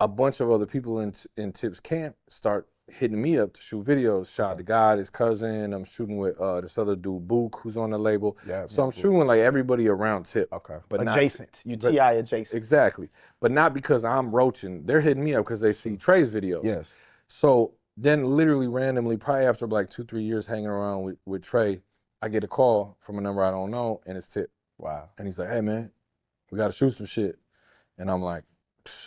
a bunch of other people in Tip's camp start hitting me up to shoot videos. Shot the guy, his cousin. I'm shooting with this other dude, Book, who's on the label. Yeah. So I'm shooting with like everybody around Tip. Okay. But adjacent. You T.I. adjacent. Exactly. But not because I'm roaching. They're hitting me up because they see Trey's videos. Yes. So then literally randomly, probably after like 2-3 years hanging around with Trey, I get a call from a number I don't know, and it's Tip. Wow. And he's like, hey man, we gotta shoot some shit. And I'm like,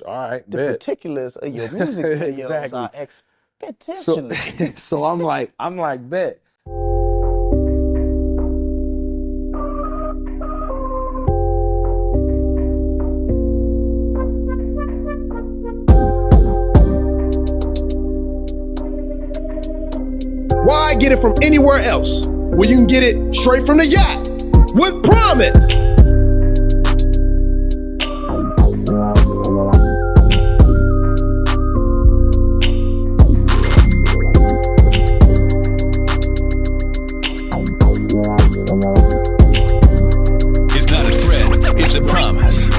all right, the bet. particulars of your music videos exactly. are expectationally. So I'm like, bet. Why get it from anywhere else? Well, you can get it straight from the yacht with Promise. It's not a threat, it's a promise.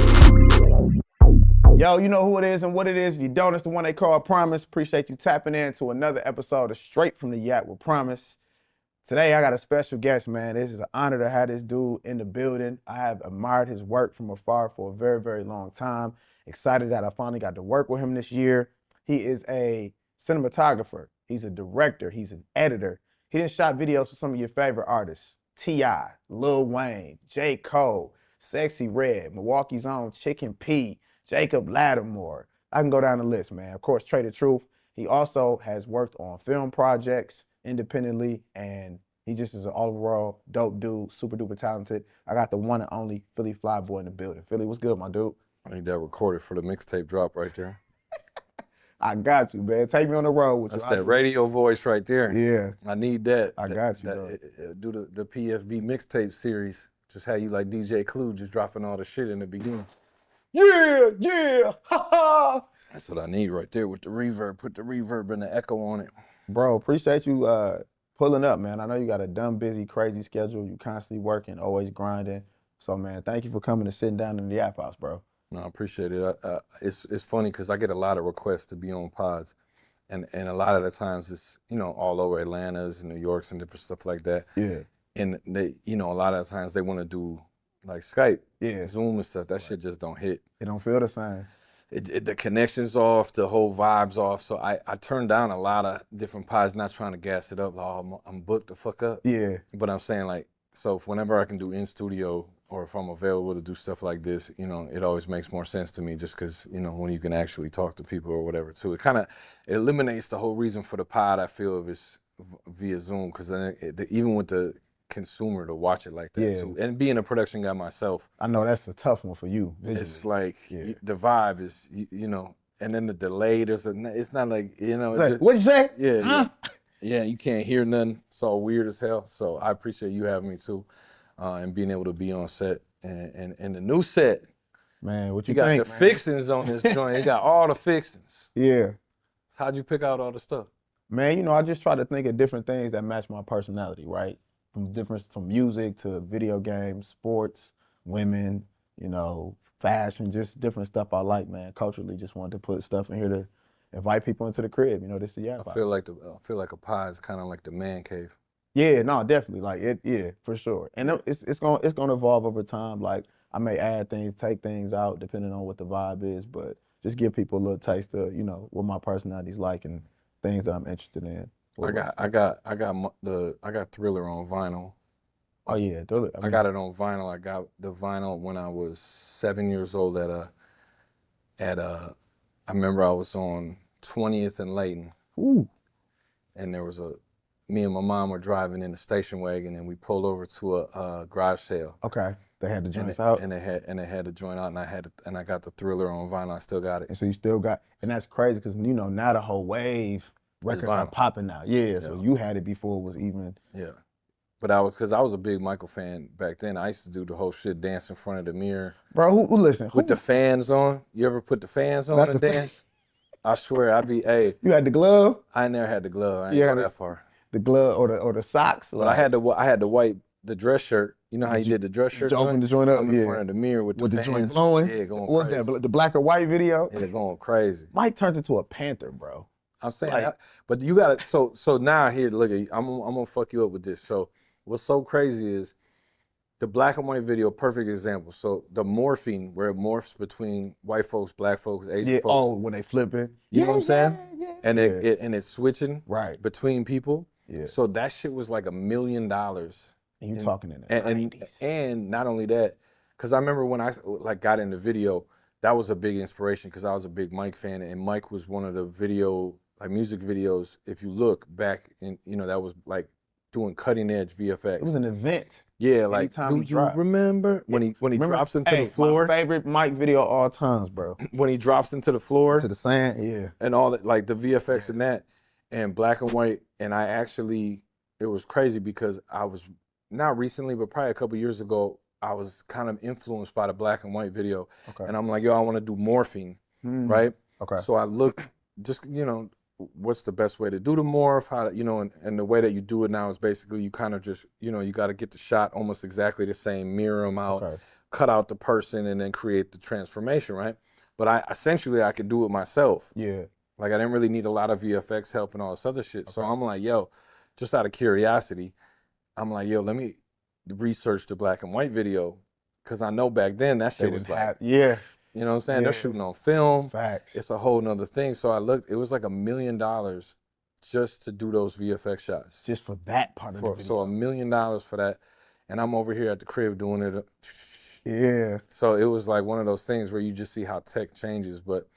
Yo, you know who it is and what it is. If you don't, it's the one they call Promise. Appreciate you tapping in to another episode of Straight from the Yacht with Promise. Today, I got a special guest, man. This is an honor to have this dude in the building. I have admired his work from afar for a very, very long time. Excited that I finally got to work with him this year. He is a cinematographer. He's a director. He's an editor. He done shot videos for some of your favorite artists. T.I., Lil Wayne, J.Cole, Sexy Red, Milwaukee's own Chicken P, Jacob Lattimore. I can go down the list, man. Of course, Trey the Truth. He also has worked on film projects independently, and he just is an all-around dope dude, super duper talented. I got the one and only Philly Flyboy in the building. Philly, what's good, my dude? I need that recorded for the mixtape drop right there. I got you, man. Take me on the road with you. That's that radio voice right there. Yeah. I need that. I got you, do the PFB mixtape series. Just how you like DJ Clue just dropping all the shit in the beginning. Yeah, ha ha. That's what I need right there with the reverb. Put the reverb and the echo on it. Bro, appreciate you pulling up, man. I know you got a dumb, busy, crazy schedule. You constantly working, always grinding. So, man, thank you for coming and sitting down in the App House, bro. No, I appreciate it. It's funny because I get a lot of requests to be on pods. And a lot of the times it's, all over Atlanta's and New York's and different stuff like that. Yeah. And they, a lot of the times they want to do like Skype, Zoom and stuff. That shit just don't hit. It don't feel the same. The connection's off, the whole vibe's off. So I turned down a lot of different pods, not trying to gas it up. Like, I'm booked the fuck up. Yeah. But I'm saying like, so whenever I can do in studio or if I'm available to do stuff like this, it always makes more sense to me just because, when you can actually talk to people or whatever too. It kind of eliminates the whole reason for the pod, I feel, if it's via Zoom, because then even with the consumer to watch it like that too. And being a production guy myself, I know that's a tough one for you. Visually. It's like the vibe is, and then the delay, it's not like, what'd you say? Yeah, huh? Yeah, you can't hear nothing. It's all weird as hell. So I appreciate you having me too, and being able to be on set. And the new set, man, what you got think, the man? fixings on this joint. You got all the fixings. Yeah. How'd you pick out all the stuff? Man, I just try to think of different things that match my personality, right? From music to video games, sports, women, fashion, just different stuff I like, man. Culturally, just wanted to put stuff in here to invite people into the crib. This is I feel like a pod is kind of like the man cave. Yeah, no, definitely, like it. Yeah, for sure. And it's gonna evolve over time. Like I may add things, take things out, depending on what the vibe is, but just give people a little taste of what my personality's like and things that I'm interested in. I got Thriller on vinyl. Oh yeah, Thriller. I got it on vinyl. I got the vinyl when I was 7 years old I remember I was on 20th and Layton. Ooh. And there was me and my mom were driving in the station wagon and we pulled over to a garage sale. Okay. They had the joints out. And they had the joint out and I got the Thriller on vinyl. I still got it. And so you still got, and that's crazy because now the whole wave records are popping now. Yeah, so you had it before it was even. Yeah. But I was a big Michael fan back then. I used to do the whole shit, dance in front of the mirror. Bro, listen. With the fans on. You ever put the fans on and dance? I swear, You had the glove? I never had the glove. I ain't go that far. The glove or the socks? But I had the white the dress shirt. You know how he did the dress shirt? Open the joint up, I'm in front of the mirror with the joint fans. blowing. Yeah, going What's crazy. that? The black or white video? Yeah, going crazy. Mike turns into a panther, bro. I'm saying, Like- but you gotta. So now here, look at. I'm gonna fuck you up with this. So what's so crazy is the black and white video. Perfect example. So the morphing, where it morphs between white folks, black folks, Asian folks. Oh, when they flipping. You know what I'm saying? Yeah. And it's switching Right. between people. Yeah. So that shit was like $1 million. And you talking in the And 90s. and not only that, because I remember when I like got into video, that was a big inspiration because I was a big Mike fan, and Mike was one of the music videos. If you look back, and that was like doing cutting edge VFX. It was an event. Yeah, like Anytime do he you dropped. remember when he drops into the My floor? favorite Mike video of all times, bro. When he drops into the floor To the sand, yeah. and all that, like the VFX and that, and black and white. And it was crazy because I was not recently, but probably a couple years ago, I was kind of influenced by the black and white video. Okay. And I'm like, yo, I want to do morphing, right? Okay. So I looked, just, what's the best way to do the morph, how to, and the way that you do it now is basically you kind of just, you got to get the shot almost exactly the same, mirror them out, cut out the person, and then create the transformation, right? But I could do it myself. Yeah. Like I didn't really need a lot of VFX help and all this other shit. So I'm like, yo, just out of curiosity, I'm like, yo, let me research the black and white video, because I know back then that shit was like, yeah. you know what I'm saying? They're shooting on film. Facts. It's a whole nother thing. So I looked, it was like $1 million just to do those VFX shots. Just for that part of the video. So $1 million for that. And I'm over here at the crib doing it. Yeah. So it was like one of those things where you just see how tech changes. But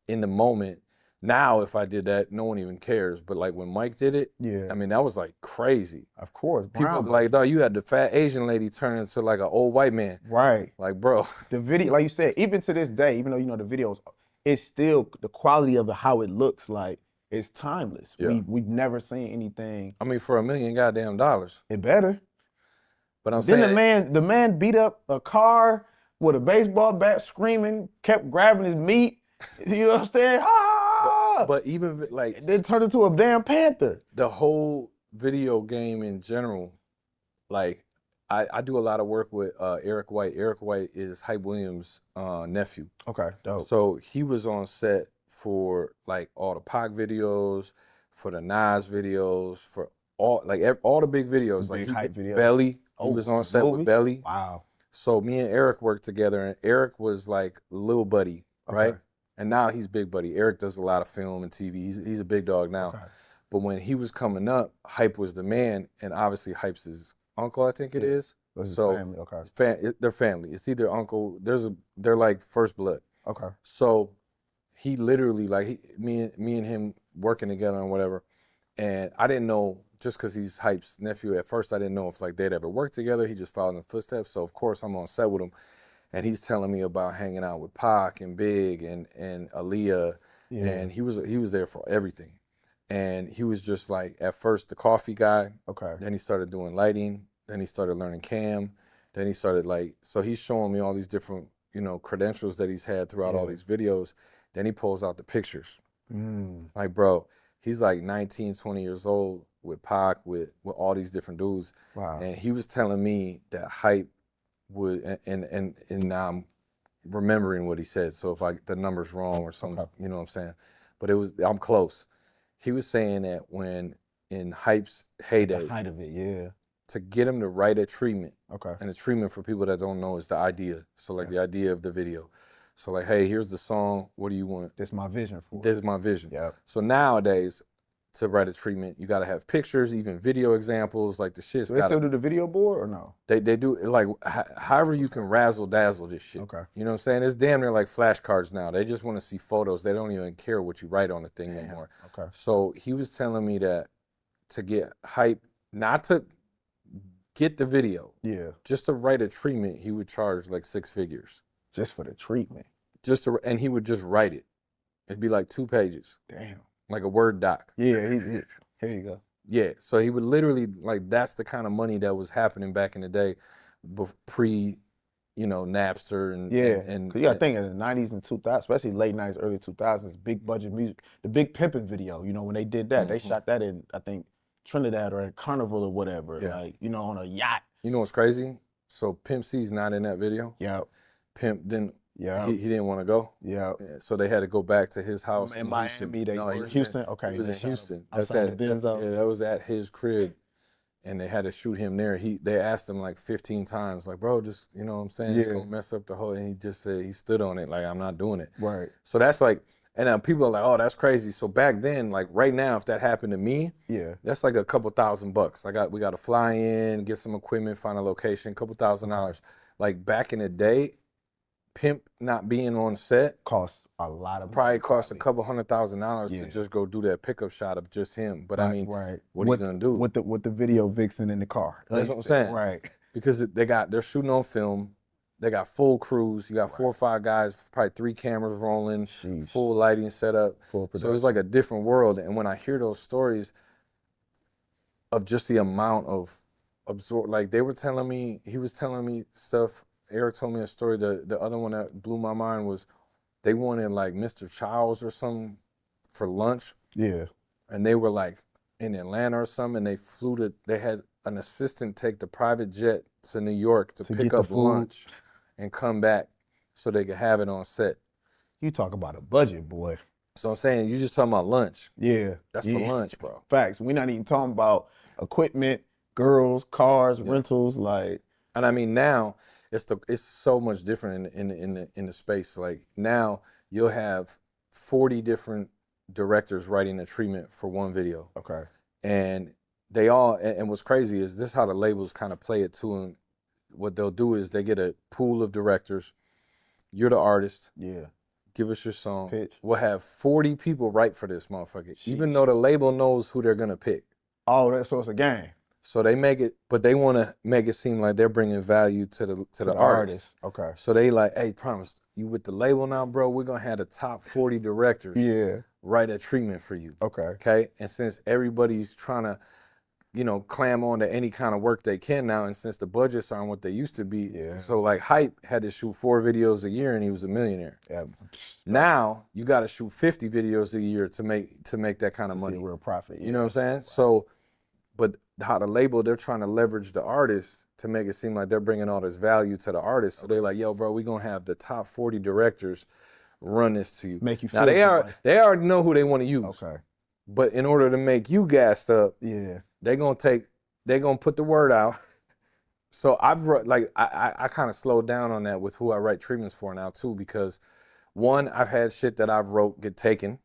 in the moment, now if I did that, no one even cares. But like when Mike did it, Yeah. I mean, that was like crazy. Of course. People like, dog, you had the fat Asian lady turn into like an old white man. Right. Like, bro. The video, like you said, even to this day, even though the videos, it's still the quality of how it looks like it's timeless. Yeah. We've never seen anything. I mean, for $1 million goddamn dollars. It better. But I'm Then saying the man beat up a car with a baseball bat, screaming, kept grabbing his meat. You know what I'm saying? But even like then turned into a damn panther. the whole video game in general, like I do a lot of work with Eric White. Eric White is Hype Williams' nephew. Okay, dope. So he was on set for like all the Pac videos, for the Nas videos, for all the big videos. Big hype videos. Belly. He was on set with Belly. Wow. So me and Eric worked together, and Eric was like little buddy, right? And now he's big buddy. Eric does a lot of film and TV. He's a big dog now. Okay. But when he was coming up, Hype was the man, and obviously Hype's his uncle, I think it is. That's his So family. Okay. They're family. It's either uncle. They're like first blood. Okay. So he literally me and him working together and whatever. And I didn't know, just because he's Hype's nephew. At first, I didn't know if like they'd ever worked together. He just followed in the footsteps. So of course I'm on set with him. And he's telling me about hanging out with Pac and Big and Aaliyah, and he was there for everything. And he was just like, at first the coffee guy. Okay. Then he started doing lighting. Then he started learning cam. Then he started so he's showing me all these different credentials that he's had throughout all these videos. Then he pulls out the pictures. Like, bro, he's like 19, 20 years old with Pac, with all these different dudes. Wow. And he was telling me that Hype would, and now I'm remembering what he said. So if the number's wrong or something, you know what I'm saying? But I'm close. He was saying that when in Hype's heyday, The height of it, yeah. to get him to write a treatment, Okay. and the treatment for people that don't know is the idea. So like the idea of the video. So like, hey, here's the song. What do you want? That's my vision for it. This is my vision. Yeah. So nowadays, to write a treatment, you got to have pictures, even video examples. Like the shit's So they still do the video board or no? They do like however you can razzle dazzle this shit. Okay. You know what I'm saying? It's damn near like flashcards now. They just want to see photos. They don't even care what you write on the thing anymore. Okay. So he was telling me that to get Hype, not to get the video, just to write a treatment, he would charge like 6 figures. Just for the treatment. And he would just write it. It'd be like 2 pages. Damn. Like a Word doc. Yeah, here you go. Yeah, so he would literally, that's the kind of money that was happening back in the day, pre, Napster and And you gotta think in the 90s and 2000s, especially late 90s, early 2000s, big budget music, the Big Pimpin' video, when they did that, they shot that in, I think, Trinidad or at Carnival or whatever, on a yacht. You know what's crazy? So Pimp C's not in that video. Yeah. Pimp didn't. Yeah. He didn't want to go. Yeah. So they had to go back to his house In Houston. Miami, No, or Houston. Okay. He was in Houston. Outside the Benzo. Yeah, that was at his crib, and they had to shoot him there. They asked him like 15 times, like, bro, just you know what I'm saying, it's gonna mess up the whole. And he just said he stood on it, like I'm not doing it. Right. So that's like, and now people are like, oh, that's crazy. So back then, like right now, if that happened to me, that's like a couple $1,000. We got to fly in, get some equipment, find a location, couple $1,000. Like back in the day, Pimp not being on set costs a lot of money. Probably cost a couple $100,000 to just go do that pickup shot of just him. But I mean, what are you gonna do with the video vixen in the car? That's what I'm saying. Right. Because they're shooting on film. They got full crews. You got 4 or 5 guys, probably 3 cameras rolling, full lighting setup. So it's like a different world. And when I hear those stories of just the amount of like he was telling me stuff. Eric told me a story. The other one that blew my mind was they wanted like Mr. Childs or something for lunch. Yeah. And they were like in Atlanta or something, and they had an assistant take the private jet to New York to pick up lunch and come back so they could have it on set. You talk about a budget, boy. So I'm saying, you just talking about lunch. Yeah. That's for lunch, bro. Facts. We're not even talking about equipment, girls, cars, rentals, like. And I mean, now it's so much different in the space. Like now you'll have 40 different directors writing a treatment for one video. Okay. And they all, and what's crazy is this how the labels kind of play it too. And what they'll do is they get a pool of directors. You're the artist. Yeah. Give us your song. Pitch. We'll have 40 people write for this motherfucker, even though the label knows who they're gonna pick. Oh, so it's a game. So they make it, but they want to make it seem like they're bringing value to the artist. Okay. So they like, hey, promise, you with the label now, bro, we're going to have the top 40 directors write a treatment for you. Okay. Okay? And since everybody's trying to, clam on to any kind of work they can now, and since the budgets aren't what they used to be, so like Hype had to shoot 4 videos a year and he was a millionaire. Yeah. Now you got to shoot 50 videos a year to make that kind of money. Real profit. You know what I'm saying? Right. So, but how the label, they're trying to leverage the artist to make it seem like they're bringing all this value to the artist. So they're like, yo, bro, we're going to have the top 40 directors run this to you. Make you feel now, they already know who they want to use. Okay. But in order to make you gassed up, they're going to put the word out. So I kind of slowed down on that with who I write treatments for now too, because one, I've had shit that I've wrote get taken.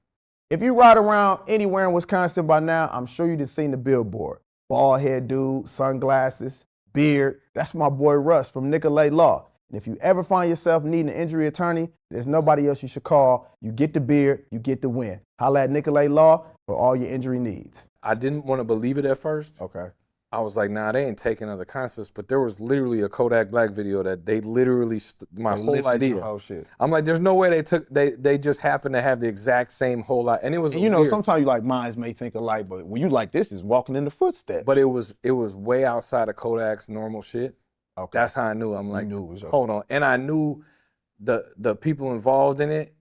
If you ride around anywhere in Wisconsin by now, I'm sure you just seen the billboard. Bald head dude, sunglasses, beard. That's my boy Russ from Nicolay Law. And if you ever find yourself needing an injury attorney, there's nobody else you should call. You get the beard, you get the win. Holla at Nicolay Law for all your injury needs. I didn't want to believe it at first. Okay. I was like, nah, they ain't taking other concepts. But there was literally a Kodak Black video that they literally, my whole idea. Oh, shit. I'm like, there's no way they just happened to have the exact same whole lot. And it was, and sometimes you like minds may think alike, but when you like, this is walking in the footsteps. But it was way outside of Kodak's normal shit. Okay. That's how I knew. I'm like, hold on. And I knew the people involved in it.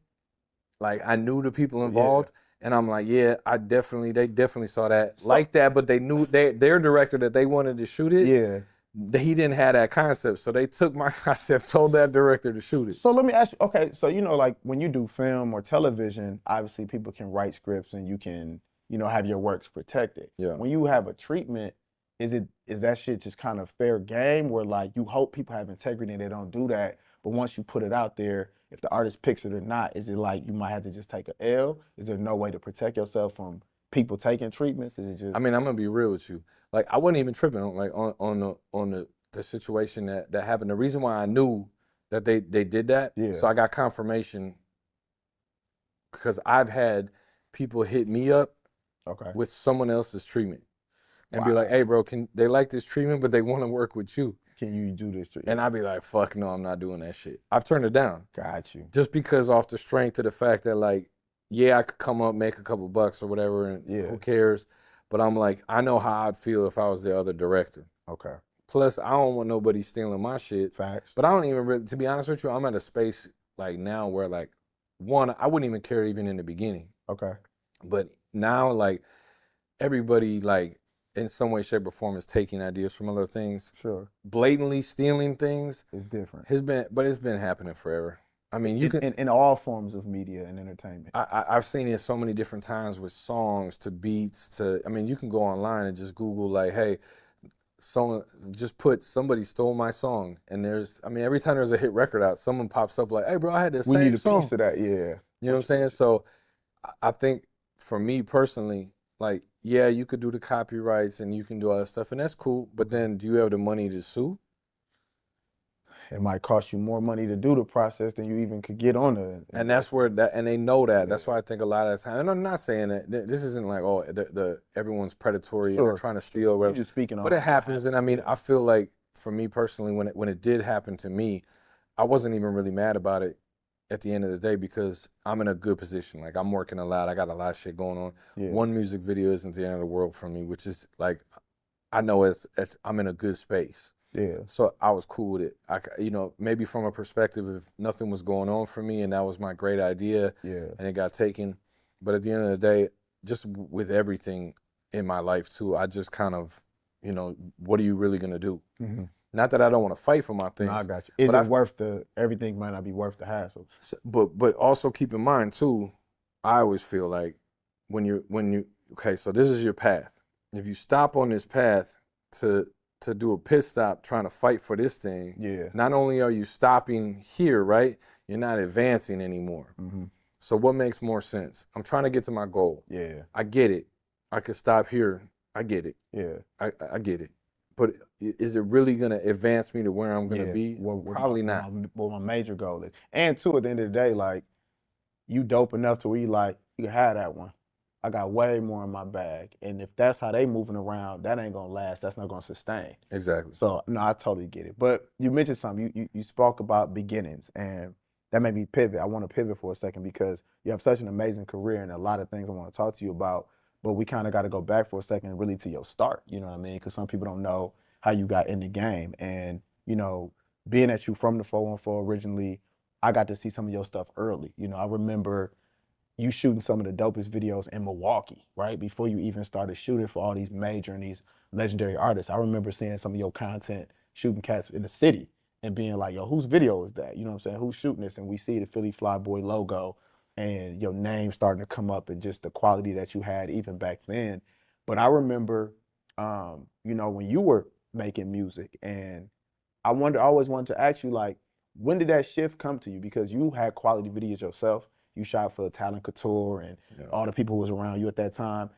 Like, I knew the people involved. Yeah. And I'm like, yeah, they definitely saw that like that, but they knew their director that they wanted to shoot it. Yeah. He didn't have that concept. So they took my concept, told that director to shoot it. So let me ask you, okay, so like when you do film or television, obviously people can write scripts and you can, have your works protected. Yeah. When you have a treatment, is that shit just kind of fair game where like you hope people have integrity and they don't do that, but once you put it out there, if the artist picks it or not, is it like you might have to just take an L? Is there no way to protect yourself from people taking treatments? Is it just? I mean, I'm gonna be real with you. Like, I wasn't even tripping on the situation that happened. The reason why I knew that they did that, so I got confirmation because I've had people hit me up with someone else's treatment and be like, hey, bro, can they like this treatment, but they want to work with you? Can you do this treatment? And I'd be like, fuck no, I'm not doing that shit. I've turned it down. Got you. Just because off the strength of the fact that like, yeah, I could come up, make a couple bucks or whatever, and who cares? But I'm like, I know how I'd feel if I was the other director. Okay. Plus, I don't want nobody stealing my shit. Facts. But I don't even really, to be honest with you, I'm at a space like now where like, one, I wouldn't even care even in the beginning. Okay. But now like everybody like in some way, shape, or form is taking ideas from other things. Sure. Blatantly stealing things It's different. but it's been happening forever. I mean, you can in all forms of media and entertainment. I've seen it so many different times with songs to beats to. I mean, you can go online and just Google like, hey, someone just put somebody stole my song, and every time there's a hit record out, someone pops up like, hey, bro, I had the We same need a song. piece of that, yeah. You know what I'm saying? So I think for me personally, like, yeah, you could do the copyrights and you can do all that stuff, and that's cool. But then, do you have the money to sue? It might cost you more money to do the process than you even could get on the. And that's where and they know that. Yeah. That's why I think a lot of the time, and I'm not saying that this isn't like, oh, everyone's predatory and they're trying to steal, You're just speaking on but it happens. And I mean, I feel like for me personally, when it did happen to me, I wasn't even really mad about it at the end of the day because I'm in a good position. Like, I'm working a lot. I got a lot of shit going on. Yeah. One music video isn't the end of the world for me, which is like, I know I'm in a good space. Yeah. So I was cool with it. Maybe from a perspective, if nothing was going on for me and that was my great idea, Yeah. and it got taken. But at the end of the day, just with everything in my life too, I just kind of, what are you really gonna do? Mm-hmm. Not that I don't want to fight for my things. No, I got you. Is it worth everything might not be worth the hassle. But also keep in mind too, I always feel like okay, so this is your path. If you stop on this path to do a pit stop trying to fight for this thing, yeah, not only are you stopping here, right? You're not advancing anymore. Mm-hmm. So what makes more sense? I'm trying to get to my goal. Yeah. I get it. I could stop here. I get it. Yeah. I get it. But is it really going to advance me to where I'm going to be? Probably not. What my major goal is. And two, at the end of the day, like, you dope enough to where you can have that one. I got way more in my bag. And if that's how they moving around, that ain't gonna last. That's not gonna sustain. Exactly. So no, I totally get it. But you mentioned something. You spoke about beginnings, and that made me pivot. I want to pivot for a second because you have such an amazing career and a lot of things I want to talk to you about. But we kind of got to go back for a second, really, to your start. You know what I mean? Because some people don't know how you got in the game. And being that you from the 414 originally, I got to see some of your stuff early. I remember you shooting some of the dopest videos in Milwaukee, right? Before you even started shooting for all these major and these legendary artists. I remember seeing some of your content, shooting cats in the city and being like, yo, whose video is that? You know what I'm saying? Who's shooting this? And we see the Philly Flyboy logo and your name starting to come up and just the quality that you had even back then. But I remember, when you were making music, and I always wanted to ask you, like, when did that shift come to you? Because you had quality videos yourself. You shot for Talent Couture and all the people who was around you at that time.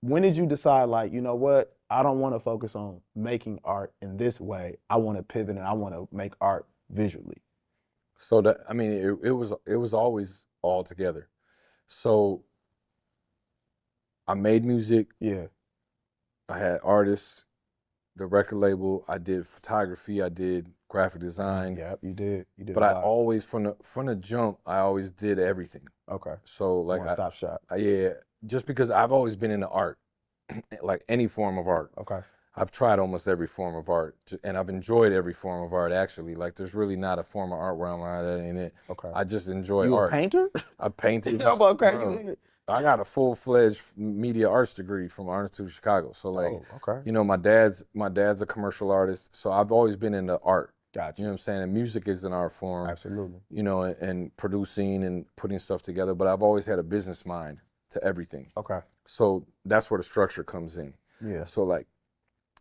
When did you decide, like, you know what? I don't want to focus on making art in this way. I want to pivot and I want to make art visually. So it was always all together. So I made music. Yeah. I had artists, the record label. I did photography. I did graphic design. Yep, you did. But I always, from the jump, I always did everything. Okay. So like, one-stop shop. Yeah, just because I've always been into art, like any form of art. Okay. I've tried almost every form of art, and I've enjoyed every form of art, actually. Like, there's really not a form of art where I'm at in it. Okay. I just enjoy you art. You a painter? I painted. Okay. Bro, I got a full-fledged media arts degree from Art Institute of Chicago. So, like, okay. My dad's a commercial artist, so I've always been into art. Gotcha. You know what I'm saying? And music is an art form. Absolutely. And producing and putting stuff together, but I've always had a business mind to everything. Okay. So that's where the structure comes in. Yeah. So, like,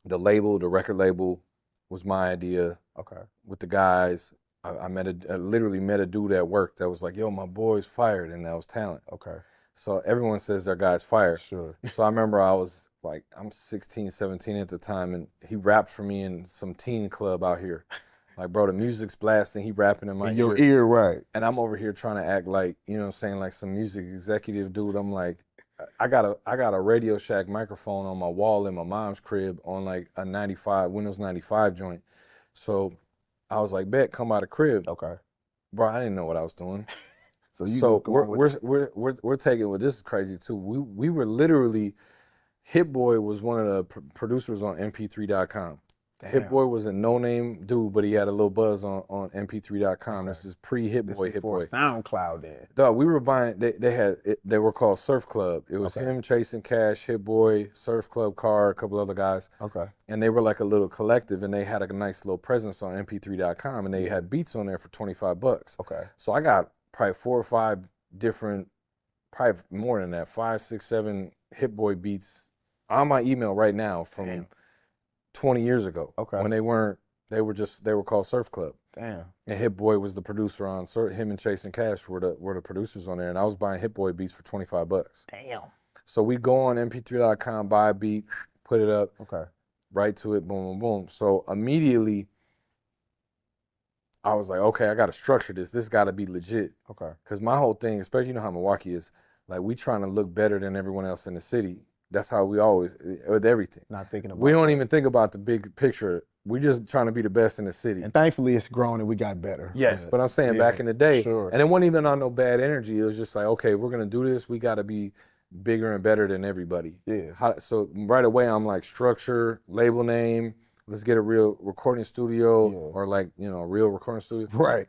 the record label was my idea. Okay. With the guys, I literally met a dude at work that was like, yo, my boy's fired, and that was Talent. Okay. So everyone says their guy's fired. Sure. So I remember I was like, I'm 16, 17 at the time, and he rapped for me in some teen club out here. Like, bro, the music's blasting, he rapping in my in your ear, right. And I'm over here trying to act like, you know what I'm saying, like some music executive dude. I'm like, I got a Radio Shack microphone on my wall in my mom's crib on like a Windows 95 joint. So I was like, bet, come out of crib. Okay. Bro, I didn't know what I was doing. So we're taking, well, this is crazy too. We were literally, Hit Boy was one of the producers on MP3.com. Hit Boy was a no-name dude, but he had a little buzz on MP3.com. This is pre-Hit Boy. Hit Boy. SoundCloud then. Dog, we were buying. They were called Surf Club. It was him, Chasing Cash, Hit Boy, Surf Club, Car, a couple other guys. Okay. And they were like a little collective, and they had a nice little presence on MP3.com, and they had beats on there for $25. Okay. So I got probably 4 or 5 different, probably more than that, 5, 6, 7 Hit Boy beats on my email right now from 20 years ago. Okay. When they were called Surf Club. Damn. And Hit Boy was the producer on him and Chasing Cash were the producers on there, and I was buying Hit Boy beats for $25. Damn. So we go on MP3.com, buy a beat, put it up, right to it, boom, boom, boom. So immediately I was like, okay, I got to structure this. This got to be legit. Okay. Because my whole thing, especially how Milwaukee is, like we trying to look better than everyone else in the city. That's how we always, with everything. Not thinking about We don't even think about the big picture. We just trying to be the best in the city. And thankfully it's grown and we got better. Yes, but I'm saying back in the day, and it wasn't even on no bad energy. It was just like, okay, if we're going to do this, we got to be bigger and better than everybody. Yeah. So right away, I'm like, structure, label name, let's get a real recording studio or like, a real recording studio. Right.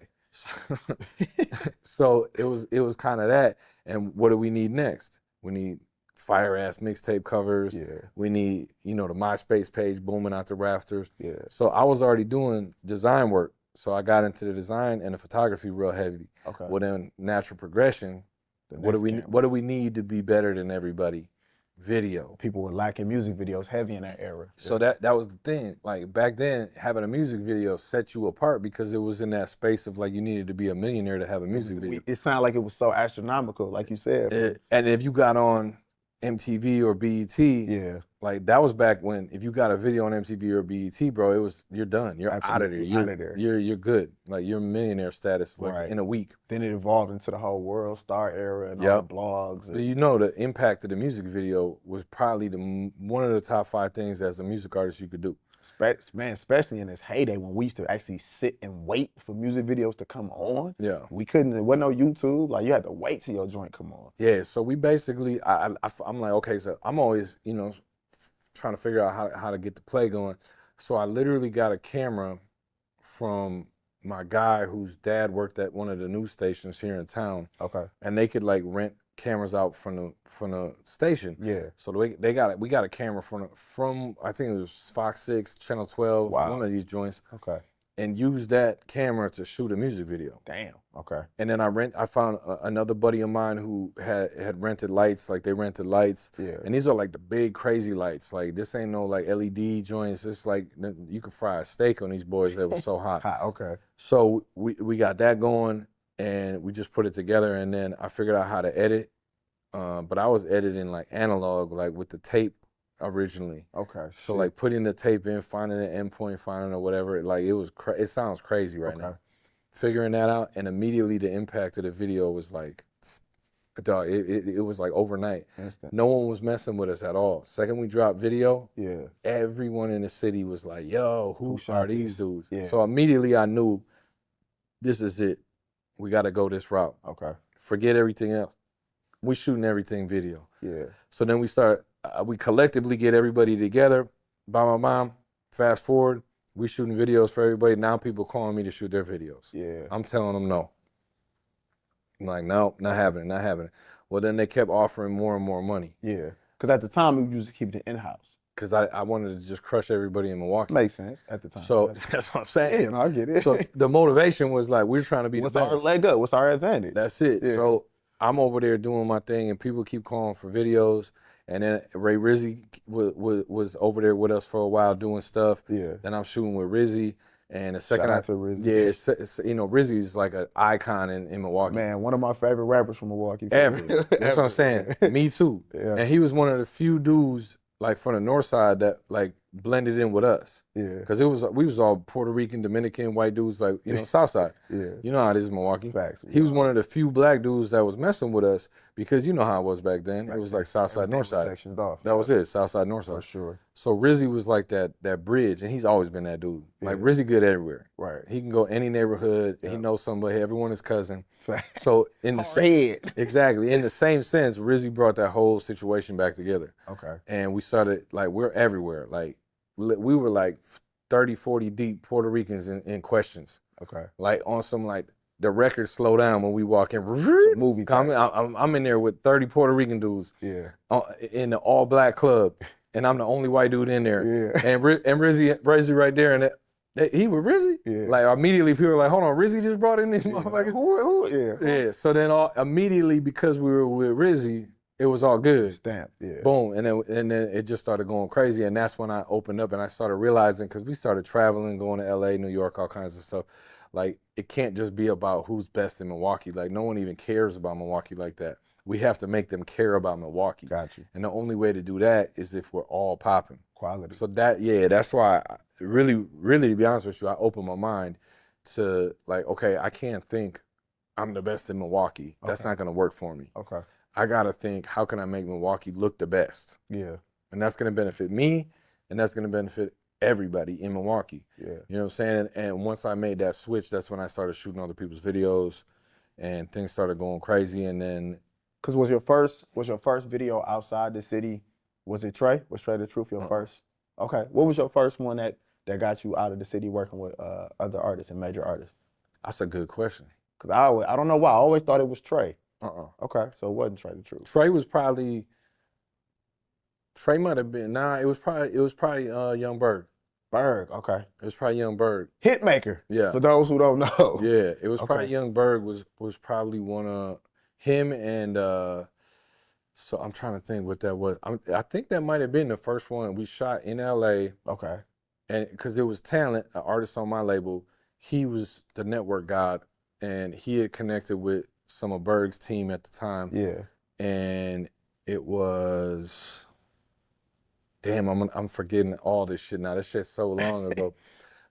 So it was kind of that. And what do we need next? We need fire ass mixtape covers. Yeah. We need, the MySpace page booming out the rafters. Yeah. So I was already doing design work. So I got into the design and the photography real heavy. Okay. Well, then natural progression. What do we need to be better than everybody? Video. People were lacking music videos heavy in that era. So that was the thing. Like back then, having a music video set you apart because it was in that space of like you needed to be a millionaire to have a music video. It sounded like it was so astronomical, like you said. And if you got on MTV or BET, like that was back when if you got a video on MTV or BET, bro, you're done. You're out of there. You're good. Like you're millionaire status like in a week. Then it evolved into the whole World Star era and all the blogs. And the impact of the music video was probably one of the top 5 things as a music artist you could do. Man, especially in this heyday when we used to actually sit and wait for music videos to come on. Yeah. We couldn't, there wasn't no YouTube. Like you had to wait till your joint come on. Yeah, so we basically, I'm like, okay, so I'm always, trying to figure out how to get the play going. So I literally got a camera from my guy whose dad worked at one of the news stations here in town. Okay. And they could like rent cameras out from the station. Yeah. So we got a camera from I think it was Fox 6, Channel 12, one of these joints. Okay. And used that camera to shoot a music video. Damn. Okay. And then I found another buddy of mine who had rented lights, like they rented lights. Yeah. And these are like the big crazy lights. Like this ain't no like LED joints. It's like you could fry a steak on these boys that was so hot. Okay. So we got that going and we just put it together and then I figured out how to edit. But I was editing like analog, like with the tape originally. Okay. So like putting the tape in, finding the endpoint, finding or whatever, like it sounds crazy right now. Figuring that out and immediately the impact of the video was like, dog, it was like overnight. Instant. No one was messing with us at all. Second we dropped video, yeah, everyone in the city was like, yo, who are these dudes? Yeah. So immediately I knew this is it. We got to go this route. Okay. Forget everything else. We shooting everything video. Yeah. So then we collectively get everybody together. Bam. Fast forward, we shooting videos for everybody. Now people calling me to shoot their videos. Yeah. I'm telling them no. I'm like, no, not happening. Well, then they kept offering more and more money. Yeah. Because at the time, we used to keep it in-house. Because I wanted to just crush everybody in Milwaukee. Makes sense at the time. So that's what I'm saying. Yeah, no, I get it. So the motivation was like, we're trying to be the best. What's our leg up? What's our advantage? That's it. Yeah. So I'm over there doing my thing, and people keep calling for videos. And then Ray Rizzy was over there with us for a while doing stuff. Yeah. Then I'm shooting with Rizzy. And the second Shout out to Rizzy. Yeah, it's Rizzy is like an icon in Milwaukee. Man, one of my favorite rappers from Milwaukee. Ever. That's what I'm saying. Me too. Yeah. And he was one of the few dudes like from the north side that like blended in with us. Yeah. Because we was all Puerto Rican, Dominican, white dudes, like, south side. Yeah. You know how it is in Milwaukee. Facts. He was one of the few black dudes that was messing with us because you know how it was back then. It was like south side, north side. Sectioned off. That was it, south side, north side. For sure. So Rizzy was like that bridge, and he's always been that dude. Like Rizzy good everywhere. Right. He can go any neighborhood. He knows somebody. Everyone is cousin. Facts. So in the exactly in the same sense, Rizzy brought that whole situation back together. Okay. And we started like we're everywhere. Like we were like 30, 40 deep Puerto Ricans in questions. Okay. Like on some like the records slow down when we walk in. Some movie type. I'm in there with 30 Puerto Rican dudes. Yeah. In the all black club, and I'm the only white dude in there. Yeah. And Rizzy right there, and he was Rizzy. Yeah. Like immediately people were like, hold on, Rizzy just brought in these motherfuckers. Who? Yeah. Yeah. So then immediately because we were with Rizzy, it was all good. Stamp. Yeah. Boom, and then it just started going crazy, and that's when I opened up and I started realizing, because we started traveling, going to LA, New York, all kinds of stuff. Like it can't just be about who's best in Milwaukee. Like no one even cares about Milwaukee like that. We have to make them care about Milwaukee. Got you. And the only way to do that is if we're all popping. Quality. So that's why really, to be honest with you, I opened my mind to like, okay, I can't think I'm the best in Milwaukee. That's not gonna work for me. Okay. I gotta think, how can I make Milwaukee look the best? Yeah. And that's gonna benefit me, and that's gonna benefit everybody in Milwaukee. Yeah. You know what I'm saying? And once I made that switch, that's when I started shooting other people's videos, and things started going crazy. And then, Cause was your first video outside the city? Was it Trey? Was Trey the Truth your first? Okay. What was your first one that got you out of the city working with other artists and major artists? that's a good question. Cause I don't know why, I always thought it was Trey. Okay, so it wasn't Trey the Truth. Trey might have been. Nah, it was probably Young Berg. Berg. Okay. It was probably Young Berg. Hitmaker. Yeah. For those who don't know. Yeah, it was Okay. probably Young Berg was probably one of him and so I'm trying to think what that was. I think that might have been the first one we shot in LA. Okay. And because it was Talent, an artist on my label, he was the network god, and he had connected with some of Berg's team at the time. Yeah. And it was, damn, I'm forgetting all this shit now. This shit's so long ago.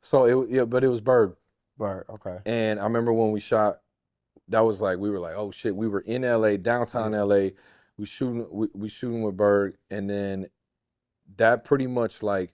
So but it was Berg. Berg. Okay. And I remember when we shot, that was like, we were like, oh shit, we were in LA, downtown LA. We shooting with Berg, and then that pretty much like,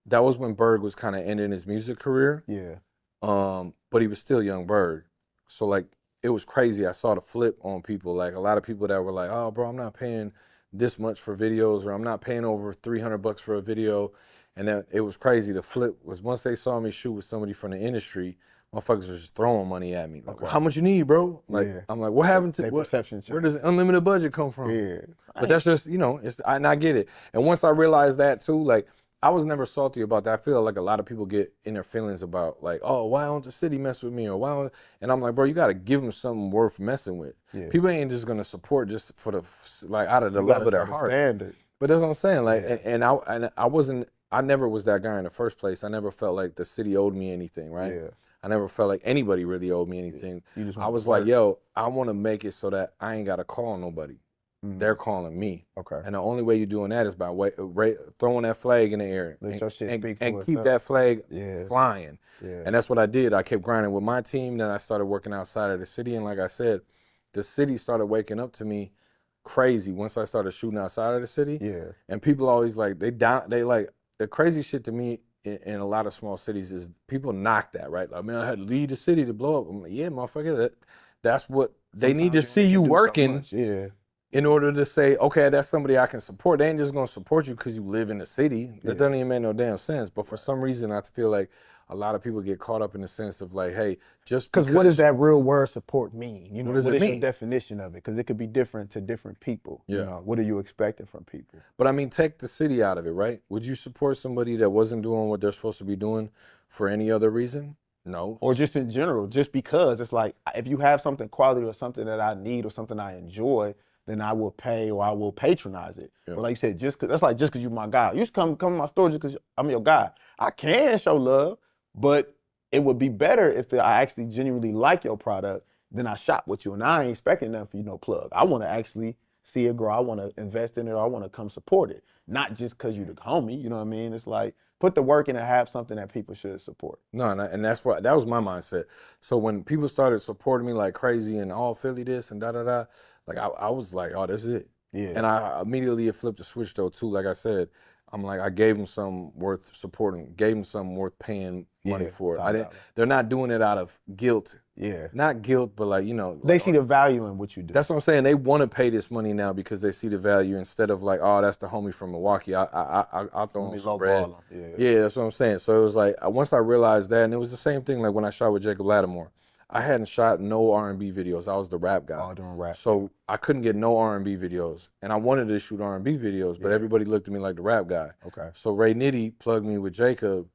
that was when Berg was kind of ending his music career. Yeah. But he was still Young Berg. So like, it was crazy. I saw the flip on people. Like a lot of people that were like, oh bro, I'm not paying this much for videos, or I'm not paying over $300 for a video. And then it was crazy. The flip was once they saw me shoot with somebody from the industry, motherfuckers was just throwing money at me. Like, Okay. how much you need, bro? Like, Yeah. I'm like, what happened to They what? perception Where change. does unlimited budget come from? Yeah. But that's just, you know, and I get it. And once I realized that too, like, I was never salty about that. I feel like a lot of people get in their feelings about like, oh, why don't the city mess with me, or why don't, and I'm like, bro, you got to give them something worth messing with. Yeah. People ain't just gonna support just for the like out of the love of their heart. Standard. But that's what I'm saying. Like, Yeah. and I never was that guy in the first place. I never felt like the city owed me anything, right? Yeah. I never felt like anybody really owed me anything. You just I want was to like, work. yo, I want to make it so that I ain't got to call nobody. They're calling me. Okay. And the only way you're doing that is by throwing that flag in the air Let your shit speak for and keep itself. that flag Yeah. flying. Yeah. And that's what I did. I kept grinding with my team. Then I started working outside of the city. And like I said, the city started waking up to me crazy once I started shooting outside of the city. Yeah. And people always like, they like, the crazy shit to me in a lot of small cities is people knock that, right? Like, man, I had to leave the city to blow up. I'm like, yeah, motherfucker, that's what they need to Sometimes see you can do so working. much. Yeah. In order to say, okay, that's somebody I can support. They ain't just gonna support you because you live in the city. That doesn't even make no damn sense. But for some reason, I feel like a lot of people get caught up in the sense of like, hey, just Because what does that real word support mean? You know, What does what it is your mean? definition of it? Because it could be different to different people. You Yeah. know, what are you expecting from people? But I mean, take the city out of it, right? Would you support somebody that wasn't doing what they're supposed to be doing for any other reason? No. Or just in general, just because it's like, if you have something quality or something that I need or something I enjoy, then I will pay or I will patronize it. Yeah. But like you said, just cause, that's like just because you're my guy. You just come to my store just because I'm your guy. I can show love, but it would be better if I actually genuinely like your product, then I shop with you. And I ain't expecting nothing for you, no plug. I want to actually see it grow. I want to invest in it, or I want to come support it. Not just because you the homie, you know what I mean? It's like, put the work in and have something that people should support. No, and that's what, that was my mindset. So when people started supporting me like crazy and all Philly this and da-da-da, like I was like, oh, this is it. Yeah. And I immediately flipped the switch though too. Like I said, I'm like, I gave them some worth supporting, gave them some worth paying money Yeah, for it. $5. They're not doing it out of guilt. Yeah. Not guilt, but like, you know. They like, see the value in what you do. That's what I'm saying. They want to pay this money now because they see the value instead of like, oh, that's the homie from Milwaukee. I'll throw him some bread. Yeah, that's what I'm saying. So it was like once I realized that, and it was the same thing like when I shot with Jacob Lattimore. I hadn't shot no R&B videos. I was the rap guy. All doing rap. So I couldn't get no R&B videos, and I wanted to shoot R&B videos, but everybody looked at me like the rap guy. Okay. So Ray Nitty plugged me with Jacob.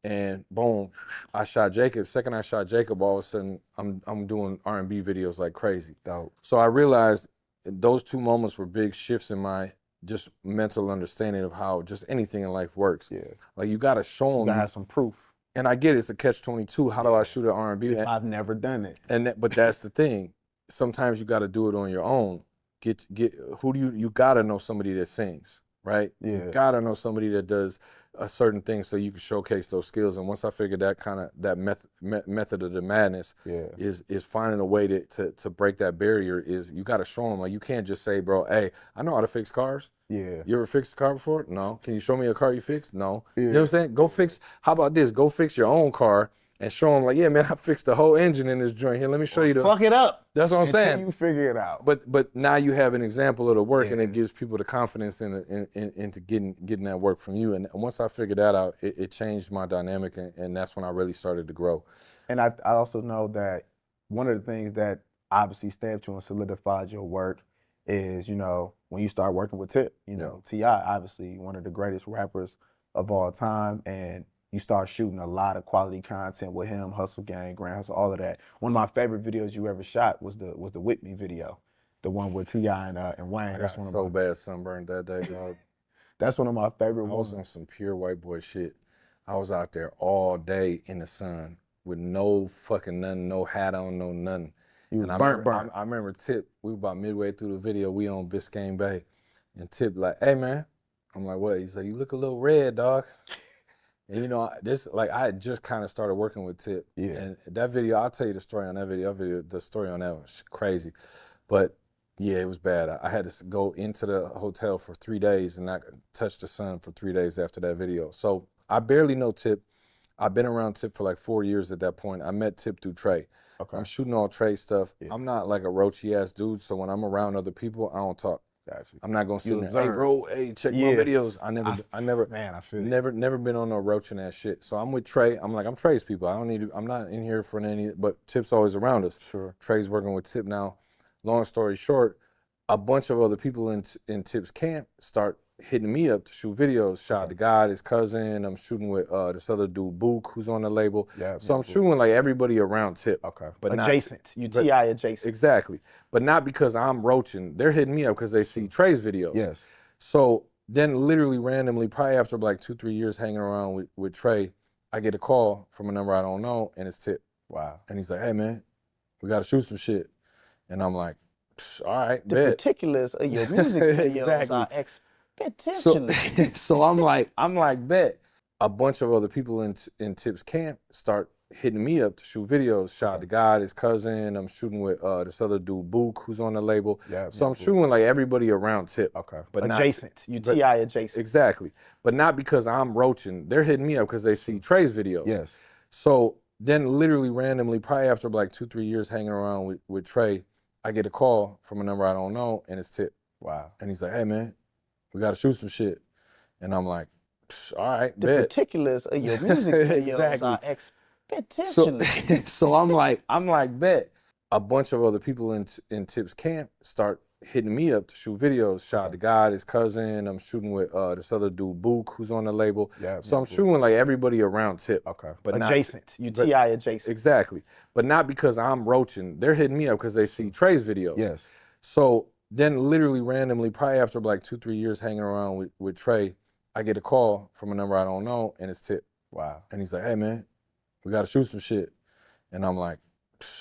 And boom, I shot Jacob. Second I shot Jacob, all of a sudden I'm doing R&B videos like crazy. Dope. So I realized those 2 moments were big shifts in my just mental understanding of how just anything in life works. Yeah. Like you gotta show them. You gotta have some proof. And I get it, it's a catch-22. How do I shoot an R&B? I've never done it. But that's the thing. Sometimes you gotta do it on your own. You gotta know somebody that sings, right? Yeah. You gotta know somebody that does a certain thing so you can showcase those skills. And once I figured that method of the madness is finding a way to break that barrier, is you got to show them. Like you can't just say, bro, hey, I know how to fix cars. Yeah. You ever fixed a car before? No. Can you show me a car you fixed? No. You know what I'm saying? Go fix. How about this? Go fix your own car and show them like, yeah, man, I fixed the whole engine in this joint. Here, let me show you the. Fuck it up. That's what I'm saying. Until you figure it out. But now you have an example of the work, and it gives people the confidence into getting that work from you. And once I figured that out, it changed my dynamic, and that's when I really started to grow. And I also know that one of the things that obviously stamped you and solidified your work is, you know, when you start working with Tip, you know, T.I., obviously one of the greatest rappers of all time, and you start shooting a lot of quality content with him, Hustle Gang, Grand Hustle, all of that. One of my favorite videos you ever shot was the With Me video, the one with T.I. and Wayne. That's one of so bad sunburned that day, dog. That's one of my favorite ones. I was on some pure white boy shit. I was out there all day in the sun with no fucking nothing, no hat on, no nothing. You and burnt. I remember Tip, we were about midway through the video, we on Biscayne Bay, and Tip like, hey man. I'm like, what? He's like, you look a little red, dog. And you know, I had just kind of started working with Tip. Yeah. And that video, I'll tell you the story on that video. The story on that was crazy. But yeah, it was bad. I had to go into the hotel for 3 days and not touch the sun for 3 days after that video. So I barely know Tip. I've been around Tip for like 4 years at that point. I met Tip through Trey. Okay. I'm shooting all Trey stuff. Yeah. I'm not like a roachy ass dude, so when I'm around other people, I don't talk. Gotcha. I'm not gonna sit there, hey bro, hey, check my videos. I never man, I feel never been on no roaching that shit. So I'm with Trey. I'm Trey's people. I'm not in here for any, but Tip's always around us. Sure. Trey's working with Tip now. Long story short, a bunch of other people in Tip's camp start hitting me up to shoot videos. Shot the guy, his cousin. I'm shooting with this other dude, Book, who's on the label. Yeah. So I'm shooting like everybody around Tip. Okay. But adjacent. You T.I. adjacent. Exactly. But not because I'm roaching. They're hitting me up because they see Trey's videos. Yes. So then literally randomly, probably after like 2-3 years hanging around with Trey, I get a call from a number I don't know, and it's Tip. Wow. And he's like, hey man, we gotta shoot some shit. And I'm like, all right, the bet. Particulars of your music videos are So I'm like, bet. A bunch of other people in Tip's camp start hitting me up to shoot videos. Shot the guy, his cousin. I'm shooting with this other dude, Book, who's on the label. Yeah. So I'm shooting like everybody around Tip. Okay. But adjacent. You T.I. adjacent. Exactly. But not because I'm roaching. They're hitting me up because they see Trey's videos. Yes. So then literally randomly, probably after like 2-3 years hanging around with Trey, I get a call from a number I don't know, and it's Tip. Wow. And he's like, hey man, we gotta shoot some shit. And I'm like, all right, the bet. Particulars of your music videos are expectations. So I'm like, bet. A bunch of other people in Tip's camp start hitting me up to shoot videos. Shot the guy, his cousin. I'm shooting with this other dude, Book, who's on the label. Yeah. So I'm shooting like everybody around Tip. Okay. But adjacent. You T.I. adjacent. Exactly. But not because I'm roaching. They're hitting me up because they see Trey's videos. Yes. So then literally randomly, probably after like 2-3 years hanging around with Trey, I get a call from a number I don't know, and it's Tip. Wow. And he's like, hey man, we gotta shoot some shit. And I'm like,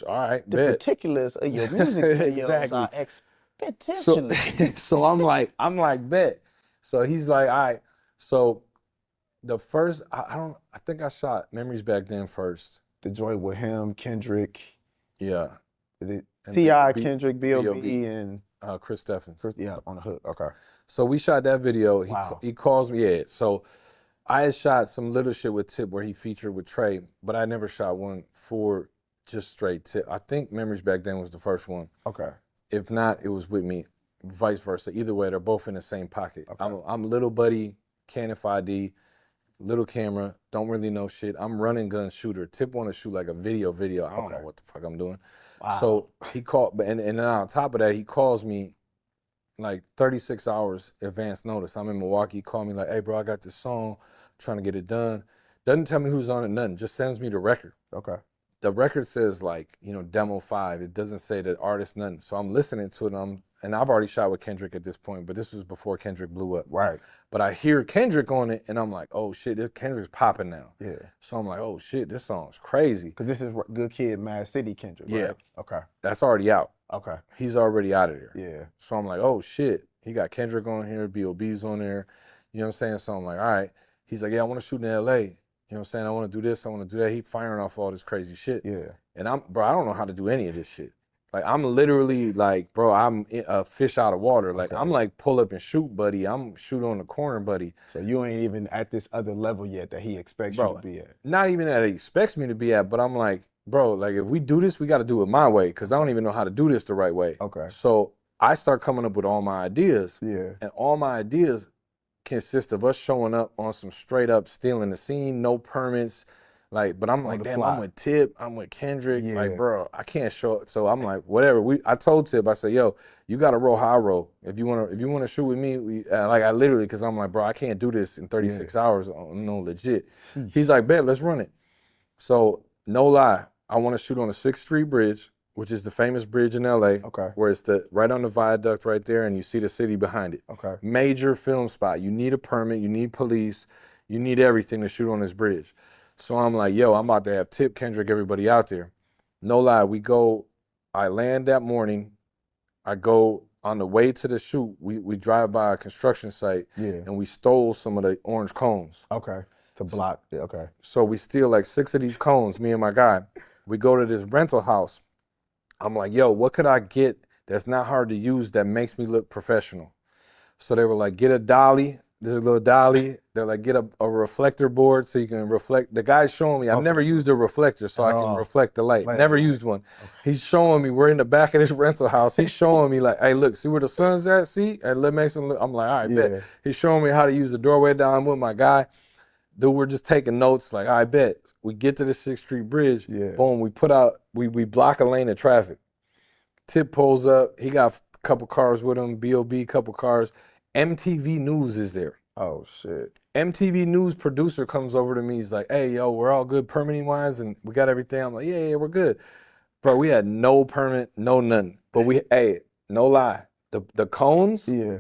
all right, the bet. Particulars of your music videos are expectations. So I'm like, bet. So he's like, all right. So the first, I think I shot Memories Back Then first. The joint with him, Kendrick. Yeah. Is it T.I., Kendrick, B.O.B. and Chris Steffens. Yeah, on the hook. Okay. So we shot that video. Wow. He calls me. Yeah. So I had shot some little shit with Tip where he featured with Trey, but I never shot one for just straight Tip. I think Memories Back Then was the first one. Okay. If not, it was with me, vice versa. Either way, they're both in the same pocket. Okay. I'm little buddy, Canon 5D, little camera, don't really know shit. I'm running gun shooter. Tip want to shoot like a video. I don't know what the fuck I'm doing. Wow. So he called, and then on top of that, he calls me like 36 hours advance notice. I'm in Milwaukee. He called me like, hey, bro, I got this song, trying to get it done. Doesn't tell me who's on it, nothing. Just sends me the record. Okay. The record says like, demo 5. It doesn't say the artist, nothing. So I'm listening to it, and I've already shot with Kendrick at this point, but this was before Kendrick blew up. Right. But I hear Kendrick on it, and I'm like, oh shit, this Kendrick's popping now. Yeah. So I'm like, oh shit, this song's crazy. Because this is Good Kid, Mad City Kendrick, right? Yeah. Okay. That's already out. Okay. He's already out of there. Yeah. So I'm like, oh shit, he got Kendrick on here, B.O.B.'s on there. You know what I'm saying? So I'm like, all right. He's like, yeah, I want to shoot in L.A. You know what I'm saying? I want to do this, I want to do that. He firing off all this crazy shit. Yeah. And I don't know how to do any of this shit. Like, I'm literally like, bro, I'm a fish out of water. Like, I'm like, pull up and shoot, buddy. I'm shoot on the corner, buddy. So you ain't even at this other level yet that he expects you to be at. Not even that he expects me to be at, but I'm like, bro, like, if we do this, we got to do it my way, because I don't even know how to do this the right way. Okay. So I start coming up with all my ideas. Yeah. And all my ideas consist of us showing up on some straight up stealing the scene, no permits. Like, but I'm like, damn, fly. I'm with Tip, I'm with Kendrick. Yeah. Like, bro, I can't show it. So I'm like, whatever. I told Tip, I said, yo, you gotta roll how I roll. If you wanna shoot with me, like, I literally, cause I'm like, bro, I can't do this in 36 hours. No, legit. He's like, bet, let's run it. So no lie, I want to shoot on the 6th Street Bridge, which is the famous bridge in LA. Okay. Where it's right on the viaduct right there, and you see the city behind it. Okay. Major film spot. You need a permit, you need police, you need everything to shoot on this bridge. So I'm like, yo, I'm about to have Tip, Kendrick, everybody out there. No lie, I land that morning, I go on the way to the shoot, we drive by a construction site, and we stole some of the orange cones. Okay, to block, okay. So we steal like 6 of these cones, me and my guy. We go to this rental house. I'm like, yo, what could I get that's not hard to use that makes me look professional? So they were like, get a dolly. There's a little dolly. They're like, get a reflector board so you can reflect. The guy's showing me, I've never used a reflector so I can reflect the light. Never used one. Okay. He's showing me, we're in the back of this rental house. He's showing me like, hey, look, see where the sun's at? See? And let me make some look. I'm like, all right, bet. He's showing me how to use the doorway down with my guy. Dude, we're just taking notes like, I bet. We get to the 6th Street Bridge. Boom, we block a lane of traffic. Tip pulls up. He got a couple cars with him, B.O.B., couple cars. MTV News is there. Oh, shit. MTV News producer comes over to me. He's like, hey, yo, we're all good permitting wise and we got everything. I'm like, yeah, we're good. Bro, we had no permit, no nothing. But no lie. The cones. Yeah.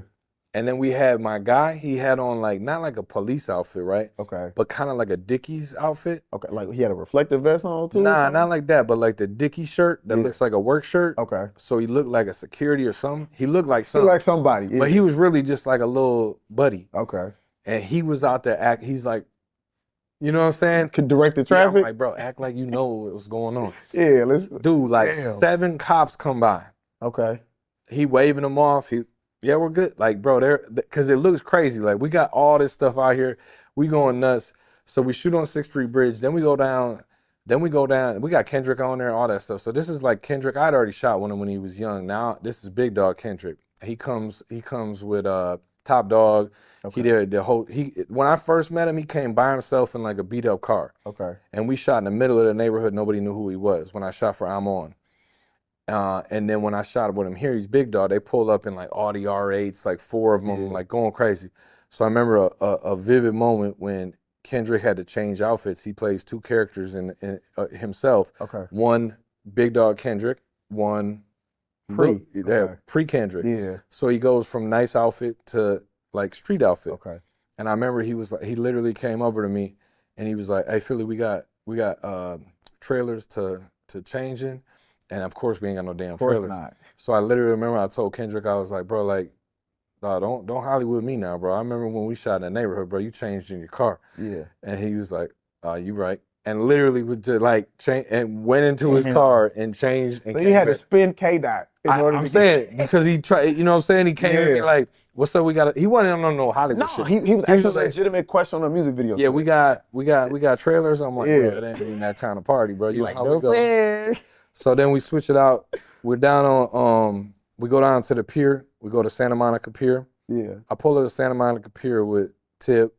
And then we had my guy, he had on like, not like a police outfit, right? Okay. But kind of like a Dickies outfit. Okay, like he had a reflective vest on too? Nah, not like that, but like the Dickies shirt that looks like a work shirt. Okay. So he looked like a security or something. He looked like something. He looked like somebody. Yeah. But he was really just like a little buddy. Okay. And he was out there he's like, you know what I'm saying? Could direct the traffic? Yeah, I'm like, bro, act like you know what was going on. Yeah, let's. Dude, like 7 cops come by. Okay. He waving them off. Yeah, we're good. Like, bro, because it looks crazy. Like, we got all this stuff out here. We going nuts. So we shoot on 6th Street Bridge. Then we go down. We got Kendrick on there, all that stuff. So this is like Kendrick. I'd already shot with him when he was young. Now this is Big Dog Kendrick. He comes with Top Dog. Okay. He did the whole. When I first met him, he came by himself in like a beat up car. Okay. And we shot in the middle of the neighborhood. Nobody knew who he was when I shot for I'm On. And then when I shot with him here, he's Big Dog. They pulled up in like Audi R8s, like 4 of them, like going crazy. So I remember a vivid moment when Kendrick had to change outfits. He plays 2 characters in himself. Okay. One Big Dog Kendrick, one pre-Kendrick. Yeah. So he goes from nice outfit to like street outfit. Okay. And I remember he literally came over to me and he was like, hey Philly, we got trailers to change in. And of course we ain't got no damn trailer. Not. So I literally remember I told Kendrick, I was like, bro, like, don't Hollywood me now, bro. I remember when we shot in the neighborhood, bro, you changed in your car. Yeah. And he was like, you right. and literally would just like change and went into his car and changed. And so you had to spin K-Dot in order I'm to saying because he tried, you know what I'm saying? He came to me Yeah. like, what's up? We got he wasn't on no Hollywood No, shit. he was asking just a like, legitimate question on a music video. yeah, shit. we got trailers. I'm like, Yeah. bro, it ain't even that kind of party, bro. You know like, how no we go. sir. So then we switch it out. We're down on we go down to the pier. We go to Santa Monica Pier. Yeah. I pull up to Santa Monica Pier with Tip,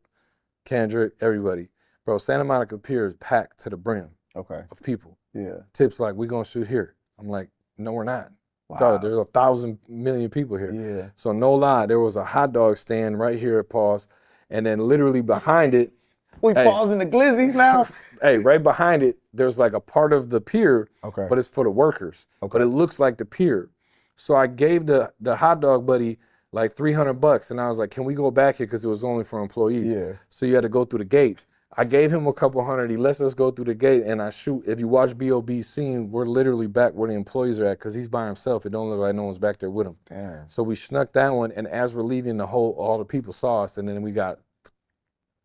Kendrick, everybody. Bro, Santa Monica Pier is packed to the brim Okay. of people. Yeah. Tip's like, we gonna shoot here. I'm like, no, we're not. Wow. So there's 1,000 million people here. Yeah. So no lie, there was a hot dog stand right here at Pause, and then literally behind it, We pausing the glizzies now? hey, right behind it, there's like a part of the pier, Okay. but it's for the workers. Okay. But it looks like the pier. So I gave the hot dog buddy like $300, and I was like, can we go back here because it was only for employees? Yeah. So you had to go through the gate. I gave him a couple hundred. He lets us go through the gate, and I shoot. If you watch B.O.B's scene, we're literally back where the employees are at because he's by himself. It don't look like no one's back there with him. Damn. So we snuck that one, and as we're leaving, all the people saw us, and then we got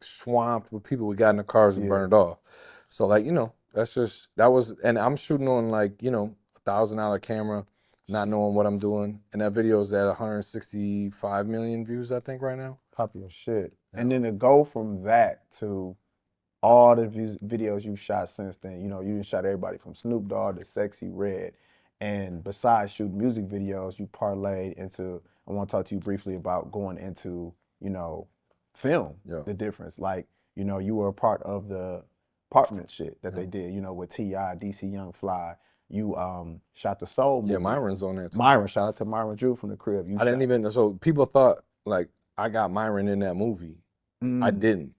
swamped with people. We got in the cars and burned off. So like, you know, and I'm shooting on like, you know, $1,000 camera, not knowing what I'm doing. And that video is at 165 million views, I think, right now. Popular shit. Yeah. And then to go from that to all the videos you shot since then, you know, you shot everybody from Snoop Dogg to Sexy Red. And besides shooting music videos, you parlayed into, I want to talk to you briefly about going into, you know, film, the difference. Like, you know, you were a part of the apartment shit that they did, you know, with T.I., DC Young Fly. You shot the Soul movie. Yeah, Myron's on there too. Myron, shout out to Myron Drew from the crib. I didn't even, so people thought like I got Myron in that movie. I didn't.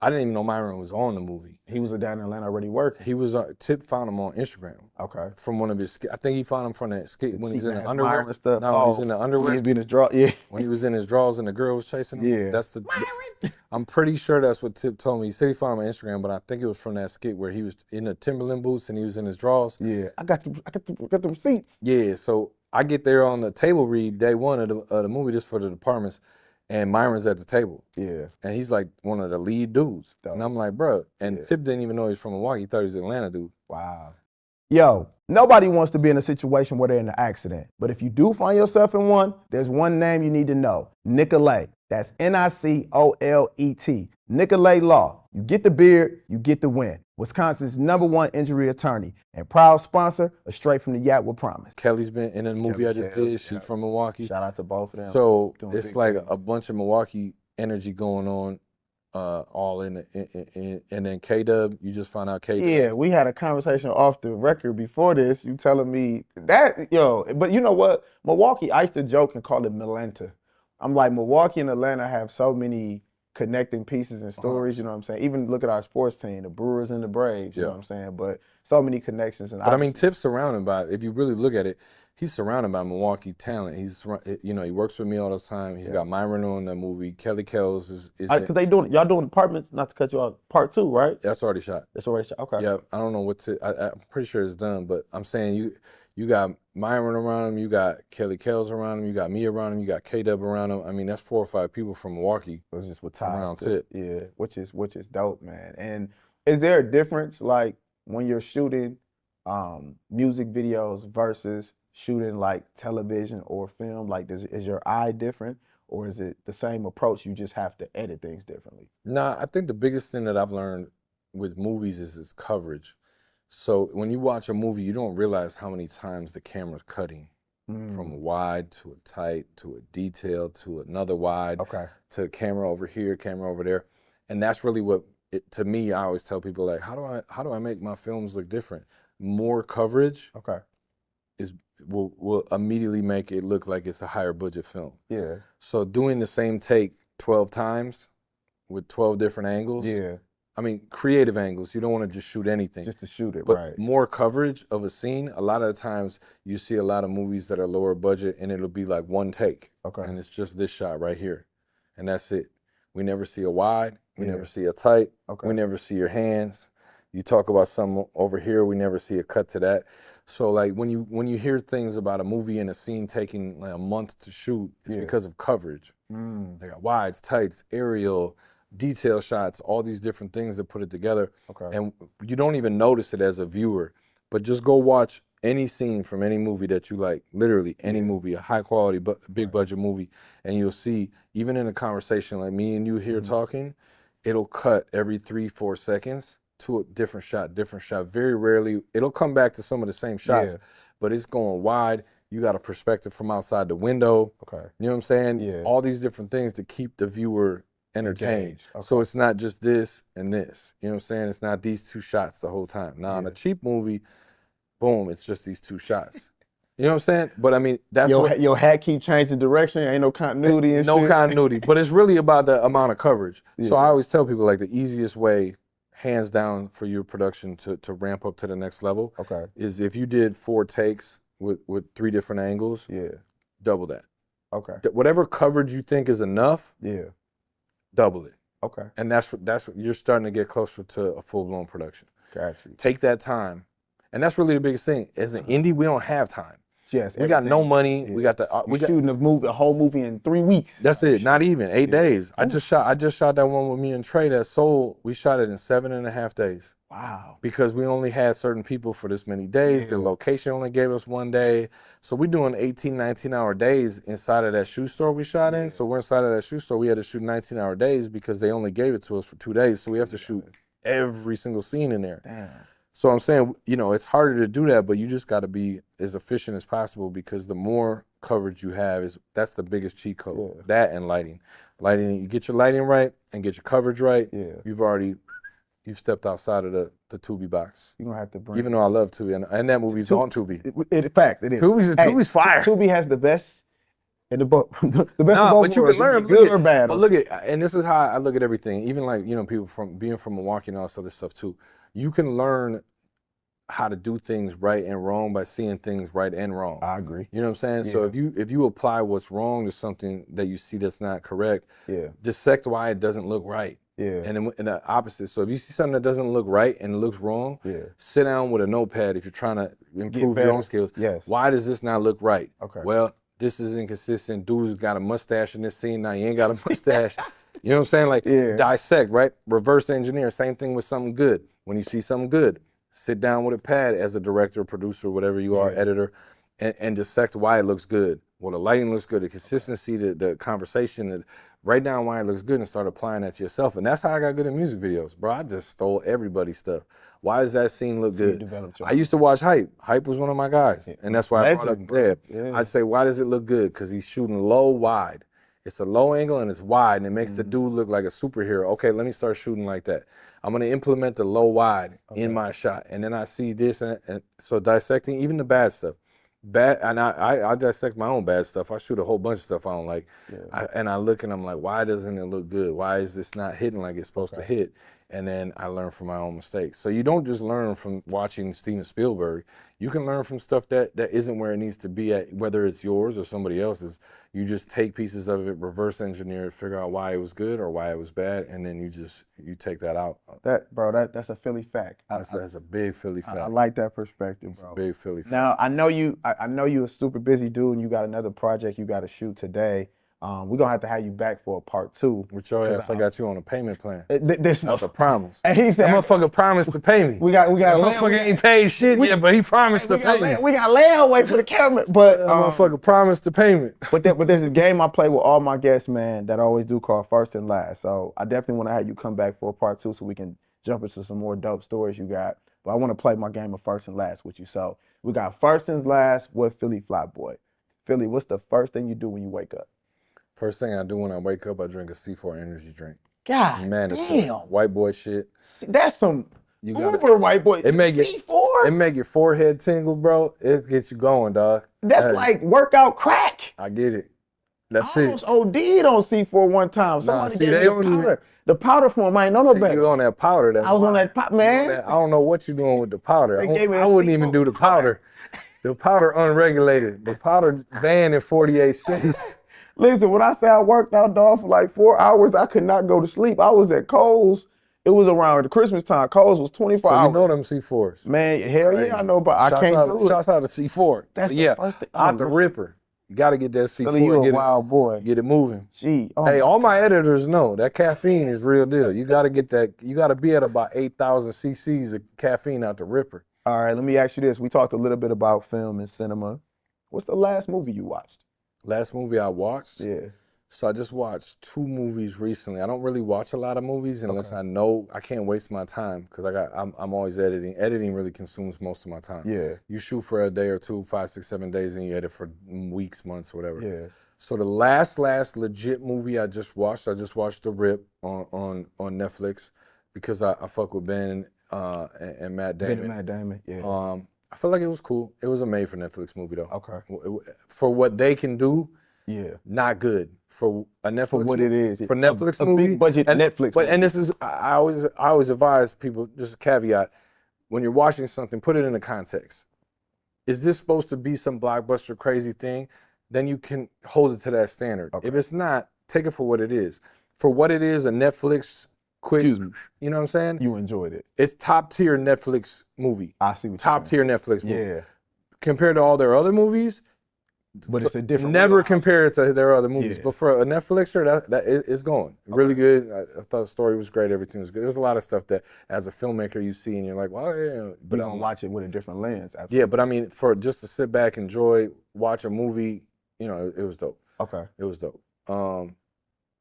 I didn't even know Myron was on the movie. He was down in Atlanta already working. He was, Tip found him on Instagram. Okay. From one of his, I think he found him from that skit when he's in the underwear. And stuff. No, he's in the underwear. He's being his draw, yeah. When he was in his drawers and the girl was chasing him. Yeah. That's I'm pretty sure that's what Tip told me. He said he found him on Instagram, but I think it was from that skit where he was in the Timberland boots and he was in his drawers. Yeah. I got the receipts. Yeah, so I get there on the table read day one of the movie, just for the departments. And Myron's at the table. Yeah. And he's like one of the lead dudes. Dope. And I'm like, bro. And Tip didn't even know he was from Milwaukee. He thought he was an Atlanta dude. Wow. Yo, nobody wants to be in a situation where they're in an accident. But if you do find yourself in one, there's one name you need to know. Nicolet. That's Nicolet. Nicolet Law. You get the beard, you get the win. Wisconsin's #1 injury attorney and proud sponsor of Straight from the Yacht with Promise. Kelly's been in a movie I just did. She's from Milwaukee. Shout out to both of them. So it's like a bunch of Milwaukee energy going on, all in and then K-Dub, you just found out K-Dub. Yeah, we had a conversation off the record before this. You telling me that, but you know what? Milwaukee, I used to joke and call it Milanta. I'm like, Milwaukee and Atlanta have so many connecting pieces and stories, you know what I'm saying? Even look at our sports team, the Brewers and the Braves, you know what I'm saying? But so many connections. And but I mean, Tip's surrounded by, if you really look at it, he's surrounded by Milwaukee talent. He's, you know, he works with me all the time. He's got Myron on that movie. Kelly Kells is because y'all doing Apartments, not to cut you off, part 2, right? That's already shot. It's already shot. Okay. Yeah, I don't know what I'm pretty sure it's done, but I'm saying you got Myron around him, you got Kelly Kells around him, you got me around him, you got K-Dub around him. I mean, that's 4 or 5 people from Milwaukee. It's just with ties around Tip. Yeah, which is dope, man. And is there a difference, like, when you're shooting music videos versus shooting like television or film? Like, is your eye different, or is it the same approach? You just have to edit things differently. Nah, I think the biggest thing that I've learned with movies is coverage. So when you watch a movie, you don't realize how many times the camera's cutting from a wide to a tight to a detail to another wide to camera over here, camera over there, and that's really what to me. I always tell people, like, how do I make my films look different? More coverage will immediately make it look like it's a higher budget film. Yeah. So doing the same take 12 times with 12 different angles. Yeah. I mean, creative angles. You don't want to just shoot anything. Just to shoot it, but right. More coverage of a scene. A lot of the times you see a lot of movies that are lower budget and it'll be like one take. Okay. And it's just this shot right here. And that's it. We never see a wide. We never see a tight. Okay. We never see your hands. You talk about something over here, we never see a cut to that. So like when you hear things about a movie and a scene taking like a month to shoot, it's because of coverage. They got wides, tights, aerial, detail shots, all these different things that put it together. Okay. And you don't even notice it as a viewer, but just go watch any scene from any movie that you like, literally any movie, a high quality, big budget movie, and you'll see, even in a conversation like me and you here talking, it'll cut every 3-4 seconds to a different shot. Very rarely, it'll come back to some of the same shots, but it's going wide. You got a perspective from outside the window. Okay. You know what I'm saying? Yeah. All these different things to keep the viewer entertained. Engaged. Okay. So it's not just this and this. You know what I'm saying? It's not these two shots the whole time. Now, in a cheap movie, boom, it's just these two shots. You know what I'm saying? But I mean, that's what your hat keep changing direction. Ain't no continuity and no shit. continuity. But it's really about the amount of coverage. So Yeah. I always tell people, like, the easiest way, hands down, for your production to ramp up to the next level is if you did 4 takes with 3 different angles, double that. Okay. Whatever coverage you think is enough, double it. Okay. And that's what you're starting to get closer to a full-blown production. Gotcha. Take that time. And that's really the biggest thing. As an indie, we don't have time. Yes. We got no money. Yeah. We got the we shooting a whole movie in 3 weeks. That's it. Not even 8 days. I just shot that one with me and Trey, that Soul. We shot it in 7.5 days. Wow. Because we only had certain people for this many days. The location only gave us 1 day. So we're doing 18, 19-hour days inside of that shoe store we shot in. So we're inside of that shoe store. We had to shoot 19-hour days because they only gave it to us for 2 days. So we have to shoot every single scene in there. Damn. So I'm saying, you know, it's harder to do that, but you just got to be as efficient as possible, because the more coverage you have, that's the biggest cheat code. Yeah. That and lighting. You get your lighting right and get your coverage right. Yeah. You've stepped outside of the Tubi box. You're gonna have to bring. Even though I love Tubi, and that movie's on Tubi. In fact, it is. Tubi's fire. Tubi has the best in the book. The best of both but you worlds. can learn Good or bad. But look at, and this is how I look at everything. Even like, you know, people from being from Milwaukee and all this other stuff too. You can learn how to do things right and wrong by seeing things right and wrong. I agree. You know what I'm saying? Yeah. So if you apply what's wrong to something that you see that's not correct, Yeah. dissect why it doesn't look right. Yeah. And then the opposite. So if you see something that doesn't look right and it looks wrong, sit down with a notepad if you're trying to improve your own skills. Yes. Why does this not look right? Okay. Well, this is inconsistent. Dude's got a mustache in this scene. Now you ain't got a mustache. You know what I'm saying? Like, dissect, right? Reverse engineer. Same thing with something good. When you see something good, sit down with a pad as a director, producer, whatever you are, editor, and dissect why it looks good. Well, the lighting looks good, the consistency, the conversation, write down why it looks good and start applying that to yourself. And that's how I got good at music videos, bro. I just stole everybody's stuff. Why does that scene look good? I used to watch Hype. Hype was one of my guys, and that's why I brought up Deb. I'd say, why does it look good? Because he's shooting low, wide. It's a low angle and it's wide, and it makes the dude look like a superhero. Okay, let me start shooting like that. I'm gonna implement the low wide in my shot, and then I see this, and so dissecting even the bad stuff. And I dissect my own bad stuff. I shoot a whole bunch of stuff I don't like, and I look and I'm like, why doesn't it look good? Why is this not hitting like it's supposed to hit? And then I learn from my own mistakes. So you don't just learn from watching Steven Spielberg. You can learn from stuff that isn't where it needs to be at, whether it's yours or somebody else's. You just take pieces of it, reverse engineer it, figure out why it was good or why it was bad, and then you take that out. That's a Philly fact. That's a big Philly fact. I like that perspective, bro. It's a big Philly fact. Now I know you're a super busy dude, and you got another project you got to shoot today. We're gonna have to have you back for a part 2. With your ass, I got you on a payment plan. That's a promise. And he said, that motherfucker promised to pay me. We got. That motherfucker ain't paid shit yet, but he promised to pay me. We got layaway for the camera, but that motherfucker promised to payment. But there's a game I play with all my guests, man, that I always do called First and Last. So I definitely want to have you come back for a part 2 so we can jump into some more dope stories you got. But I want to play my game of First and Last with you. So we got First and Last with Philly Flyboy. Philly, what's the first thing you do when you wake up? First thing I do when I wake up, I drink a C4 energy drink. God damn. White boy shit. That's some uber white boy. It make C4? It make your forehead tingle, bro. It gets you going, dog. That's like workout crack. I get it. That's I it. almost OD'd on C4 one time. Somebody see, gave they me the don't powder. even- The powder form, I ain't know no better. You on that powder? I was on that pop, man. I don't know what you're doing with the powder. They gave me I that wouldn't C4 even do the powder. The powder unregulated. The powder banned in 48 cities. Listen, when I say I worked out, dog, for like 4 hours, I could not go to sleep. I was at Kohl's. It was around the Christmas time. Kohl's was 24 So hours. you know them C4s. Man, hell yeah, I know, but I can't do it. Shouts out to C4. That's the yeah, first thing. out the ripper. You got to get that C4. Philly, you a get wild boy. Get it moving. Gee. Oh Hey, my all my God. editors know that caffeine is real deal. You got to get that. You got to be at about 8,000 cc's of caffeine out the ripper. All right, let me ask you this. We talked a little bit about film and cinema. What's the last movie you watched? Last movie I watched? Yeah. So I just watched 2 movies recently. I don't really watch a lot of movies unless I know I can't waste my time because I'm always editing. Editing really consumes most of my time. Yeah. You shoot for a day or two, 5, 6, 7 days, and you edit for weeks, months, whatever. Yeah. So the last legit movie I just watched The Rip on Netflix because I fuck with Ben and Matt Damon. Ben and Matt Damon, yeah. I feel like it was cool. It was a made for Netflix movie though. Okay. For what they can do, yeah. Not good. For a Netflix For what it is. For Netflix a movie. big budget Netflix But movie. and this is I always advise people, just a caveat, when you're watching something, put it in a context. Is this supposed to be some blockbuster crazy thing? Then you can hold it to that standard. Okay. If it's not, take it for what it is. For what it is, a Netflix quick, Excuse me. You know what I'm saying? You enjoyed it. It's top tier Netflix movie. I see what top tier Netflix movie. Yeah. Compared to all their other movies, but it's a different. Never compare it to their other movies. Yeah. But for a Netflixer, it's going really good. I thought the story was great. Everything was good. There's a lot of stuff that, as a filmmaker, you see and you're like, well, yeah. But you don't watch it with a different lens. Absolutely. Yeah, but I mean, for just to sit back, enjoy, watch a movie, you know, it was dope. Okay. It was dope.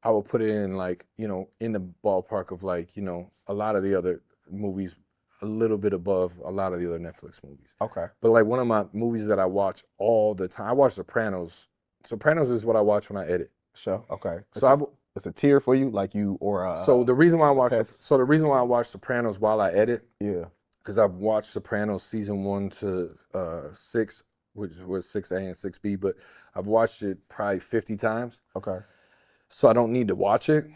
I would put it in like, you know, in the ballpark of like, you know, a lot of the other movies, a little bit above a lot of the other Netflix movies. Okay. But like one of my movies that I watch all the time, I watch Sopranos. Sopranos is what I watch when I edit. Sure. Okay. So it's a tier for you, like you or so the reason why I watch Sopranos while I edit, yeah, because I've watched Sopranos season 1 to 6, which was 6A and 6B, but I've watched it probably 50 times. Okay. So I don't need to watch it.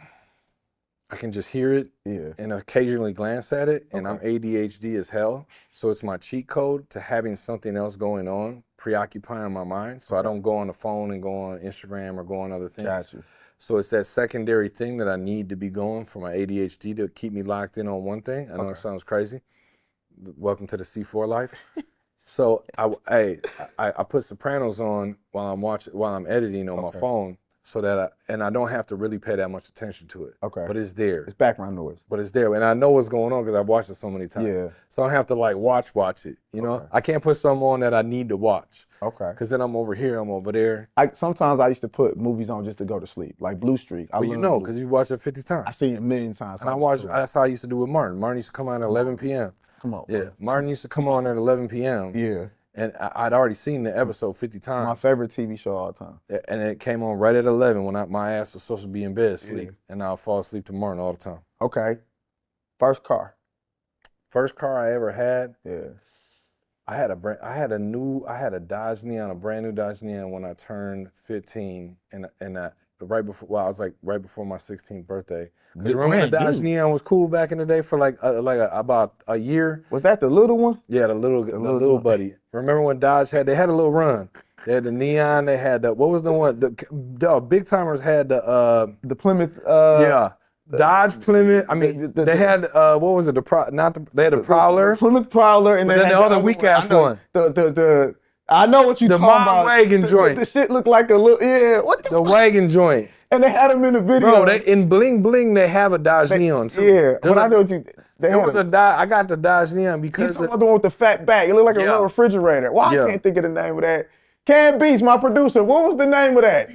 I can just hear it and occasionally glance at it, and I'm ADHD as hell. So it's my cheat code to having something else going on, preoccupying my mind. So I don't go on the phone and go on Instagram or go on other things. Got you. So it's that secondary thing that I need to be going for my ADHD to keep me locked in on one thing. I know it sounds crazy. Welcome to the C4 life. So I put Sopranos on while I'm editing on my phone. So that I don't have to really pay that much attention to it. Okay. But it's there. It's background noise. But it's there. And I know what's going on because I've watched it so many times. Yeah. So I don't have to like watch it. You know? I can't put something on that I need to watch. Okay. Because then I'm over here, I'm over there. Sometimes I used to put movies on just to go to sleep. Like Blue Streak. But you know, because you watched it 50 times. I've seen it a million times. And that's how I used to do with Martin. Martin used to come on at 11 p.m. Come on. Yeah. Bro. Martin used to come on at 11 p.m. Yeah. And I'd already seen the episode 50 times. My favorite TV show all the time. And it came on right at 11 when my ass was supposed to be in bed asleep. Yeah. And I'll fall asleep to Martin all the time. Okay. First car. First car I ever had? Yeah. I had a Dodge Neon, a brand new Dodge Neon when I turned 15. And right before my 16th birthday. Remember when the Dodge Neon was cool back in the day for about a year? Was that the little one? Yeah, the little buddy. Remember when Dodge they had a little run. They had the Neon, they had what was the one? The big timers had the Plymouth. Dodge Plymouth. I mean, they had what was it? They had a Prowler. The Plymouth Prowler, and then the other weak ass one. I know what you talking about. The wagon joint. The shit looked like a little, what the wagon joint. And they had them in the video. Bro, in Bling Bling, they have a Dodge Neon too. Yeah, but I know what you. I got the Dodge Neon because you talking about the one with the fat back. It looked like a little refrigerator. Well, I can't think of the name of that. Cam Beats, my producer. What was the name of that?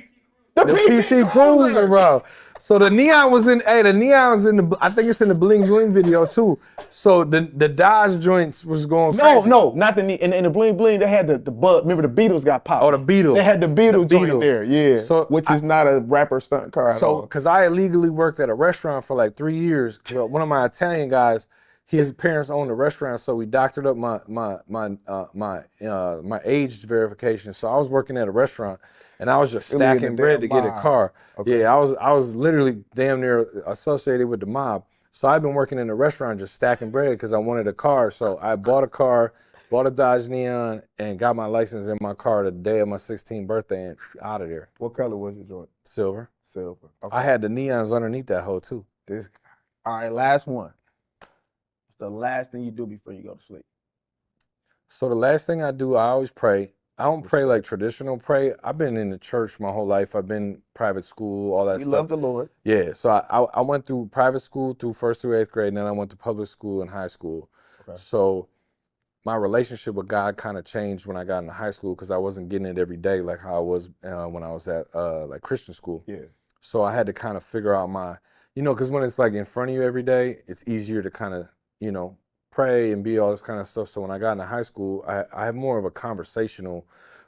The PC Cruiser, bro. So the Neon was in. Hey, the Neon was in the. I think it's in the Bling Bling video too. So the Dodge joints was going crazy. No, not the in the Bling Bling. They had the Bud. Remember the Beatles got popped. Oh, the Beatles. They had the Beatles joint there. Yeah. So which is not a rapper stunt car at all. So because I illegally worked at a restaurant for like 3 years. One of my Italian guys, his parents owned a restaurant, so we doctored up my age verification. So I was working at a restaurant. And I was just stacking bread to get a car. Okay. Yeah, I was literally damn near associated with the mob. So I've been working in a restaurant just stacking bread because I wanted a car. So I bought a car, bought a Dodge Neon, and got my license in my car the day of my 16th birthday and out of there. What color was your joint? Silver. Silver. Okay. I had the neons underneath that hoe too. All right, last one. What's the last thing you do before you go to sleep? So the last thing I do, I always pray. I don't pray like traditional pray. I've been in the church my whole life. I've been private school, all that We stuff. love the Lord. Yeah, so I went through private school through 1st through 8th grade, and then I went to public school and high school. Okay. So my relationship with God kind of changed when I got into high school because I wasn't getting it every day like how I was when I was at like Christian school. Yeah. So I had to kind of figure out because when it's like in front of you every day, it's easier to kind of, pray and be all this kind of stuff. So when I got into high school, I have more of a conversational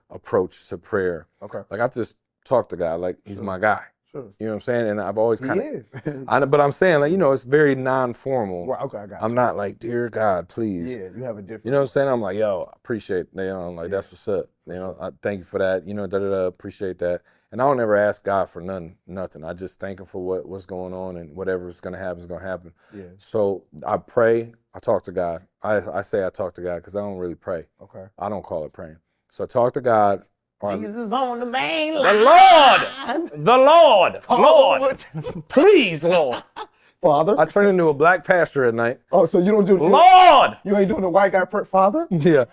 approach to prayer. Okay. Like I just talk to God like he's my guy. Sure. You know what I'm saying? And I've always kind of, He is. but I'm saying like, it's very non-formal. Right, okay, I got you. I'm not like, dear God, please. Yeah, you have a different. You know what I'm saying? I'm like, yo, I appreciate, I'm like, that's what's up. I thank you for that. Appreciate that. And I don't ever ask God for nothing. I just thank him for what's going on, and whatever's going to happen is going to happen. Yeah. So I pray, I talk to God. I say I talk to God because I don't really pray. Okay. I don't call it praying. So I talk to God. Jesus on the main line. The Lord, Lord. please, Lord. Father. I turn into a black pastor at night. Oh, so you don't do Lord. You ain't doing the white guy Father? Yeah.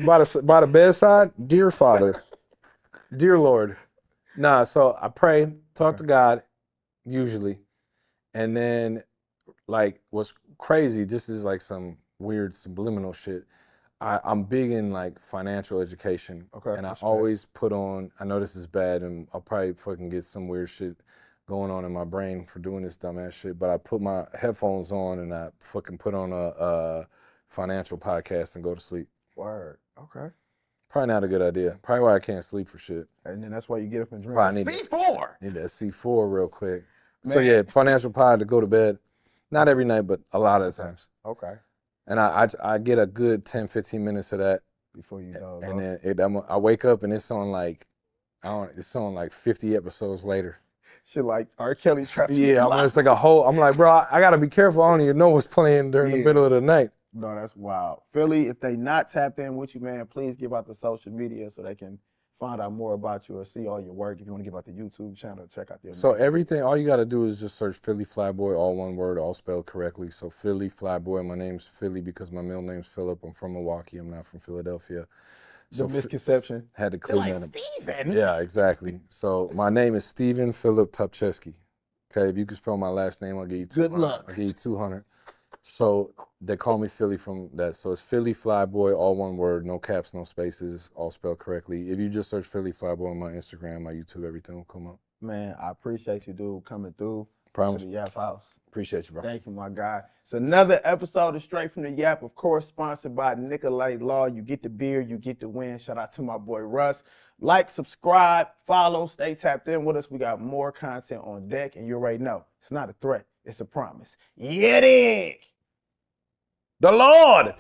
by the bedside, dear Father, dear Lord. Nah, so I pray, talk to God, usually. And then, like, what's crazy, this is like some weird subliminal shit. I'm big in, like, financial education. Okay. And I always put on, I know this is bad, and I'll probably fucking get some weird shit going on in my brain for doing this dumbass shit, but I put my headphones on and I fucking put on a financial podcast and go to sleep. Word. Okay. Probably not a good idea. Probably why I can't sleep for shit. And then that's why you get up and drink. Probably C4. Need that C4 real quick. Man. So yeah, financial pod to go to bed. Not every night, but a lot of times. Okay. And I get a good 10, 15 minutes of that. Before you go. And then I wake up and it's on like, it's on like 50 episodes later. Shit like R. Kelly trapped. Yeah, it's like a whole, I'm like, bro, I gotta be careful. I don't even know what's playing during the middle of the night. No, that's wild. Philly, if they not tapped in with you, man, please give out the social media so they can find out more about you or see all your work. If you want to give out the YouTube channel, check out your So everything, all you got to do is just search Philly Flyboy, all one word, all spelled correctly. So Philly Flyboy, my name's Philly because my middle name's Philip. I'm from Milwaukee. I'm not from Philadelphia. The misconception. Had to clean You're that up. Steven. Yeah, exactly. So my name is Steven Philip Tupcheski. Okay, if you can spell my last name, I'll give you 200. Good luck. I'll give you 200. So they call me Philly from that. So it's Philly Flyboy, all one word, no caps, no spaces, all spelled correctly. If you just search Philly Flyboy on my Instagram, my YouTube, everything will come up. Man, I appreciate you, dude, coming through Promise. to the Yap House. Appreciate you, bro. Thank you, my guy. It's another episode of Straight from the Yap, of course, sponsored by Nicolay Law. You get the beer, you get the win. Shout out to my boy Russ. Like, subscribe, follow, stay tapped in with us. We got more content on deck, and you already know it's not a threat, it's a promise. Yeah, dig. The Lord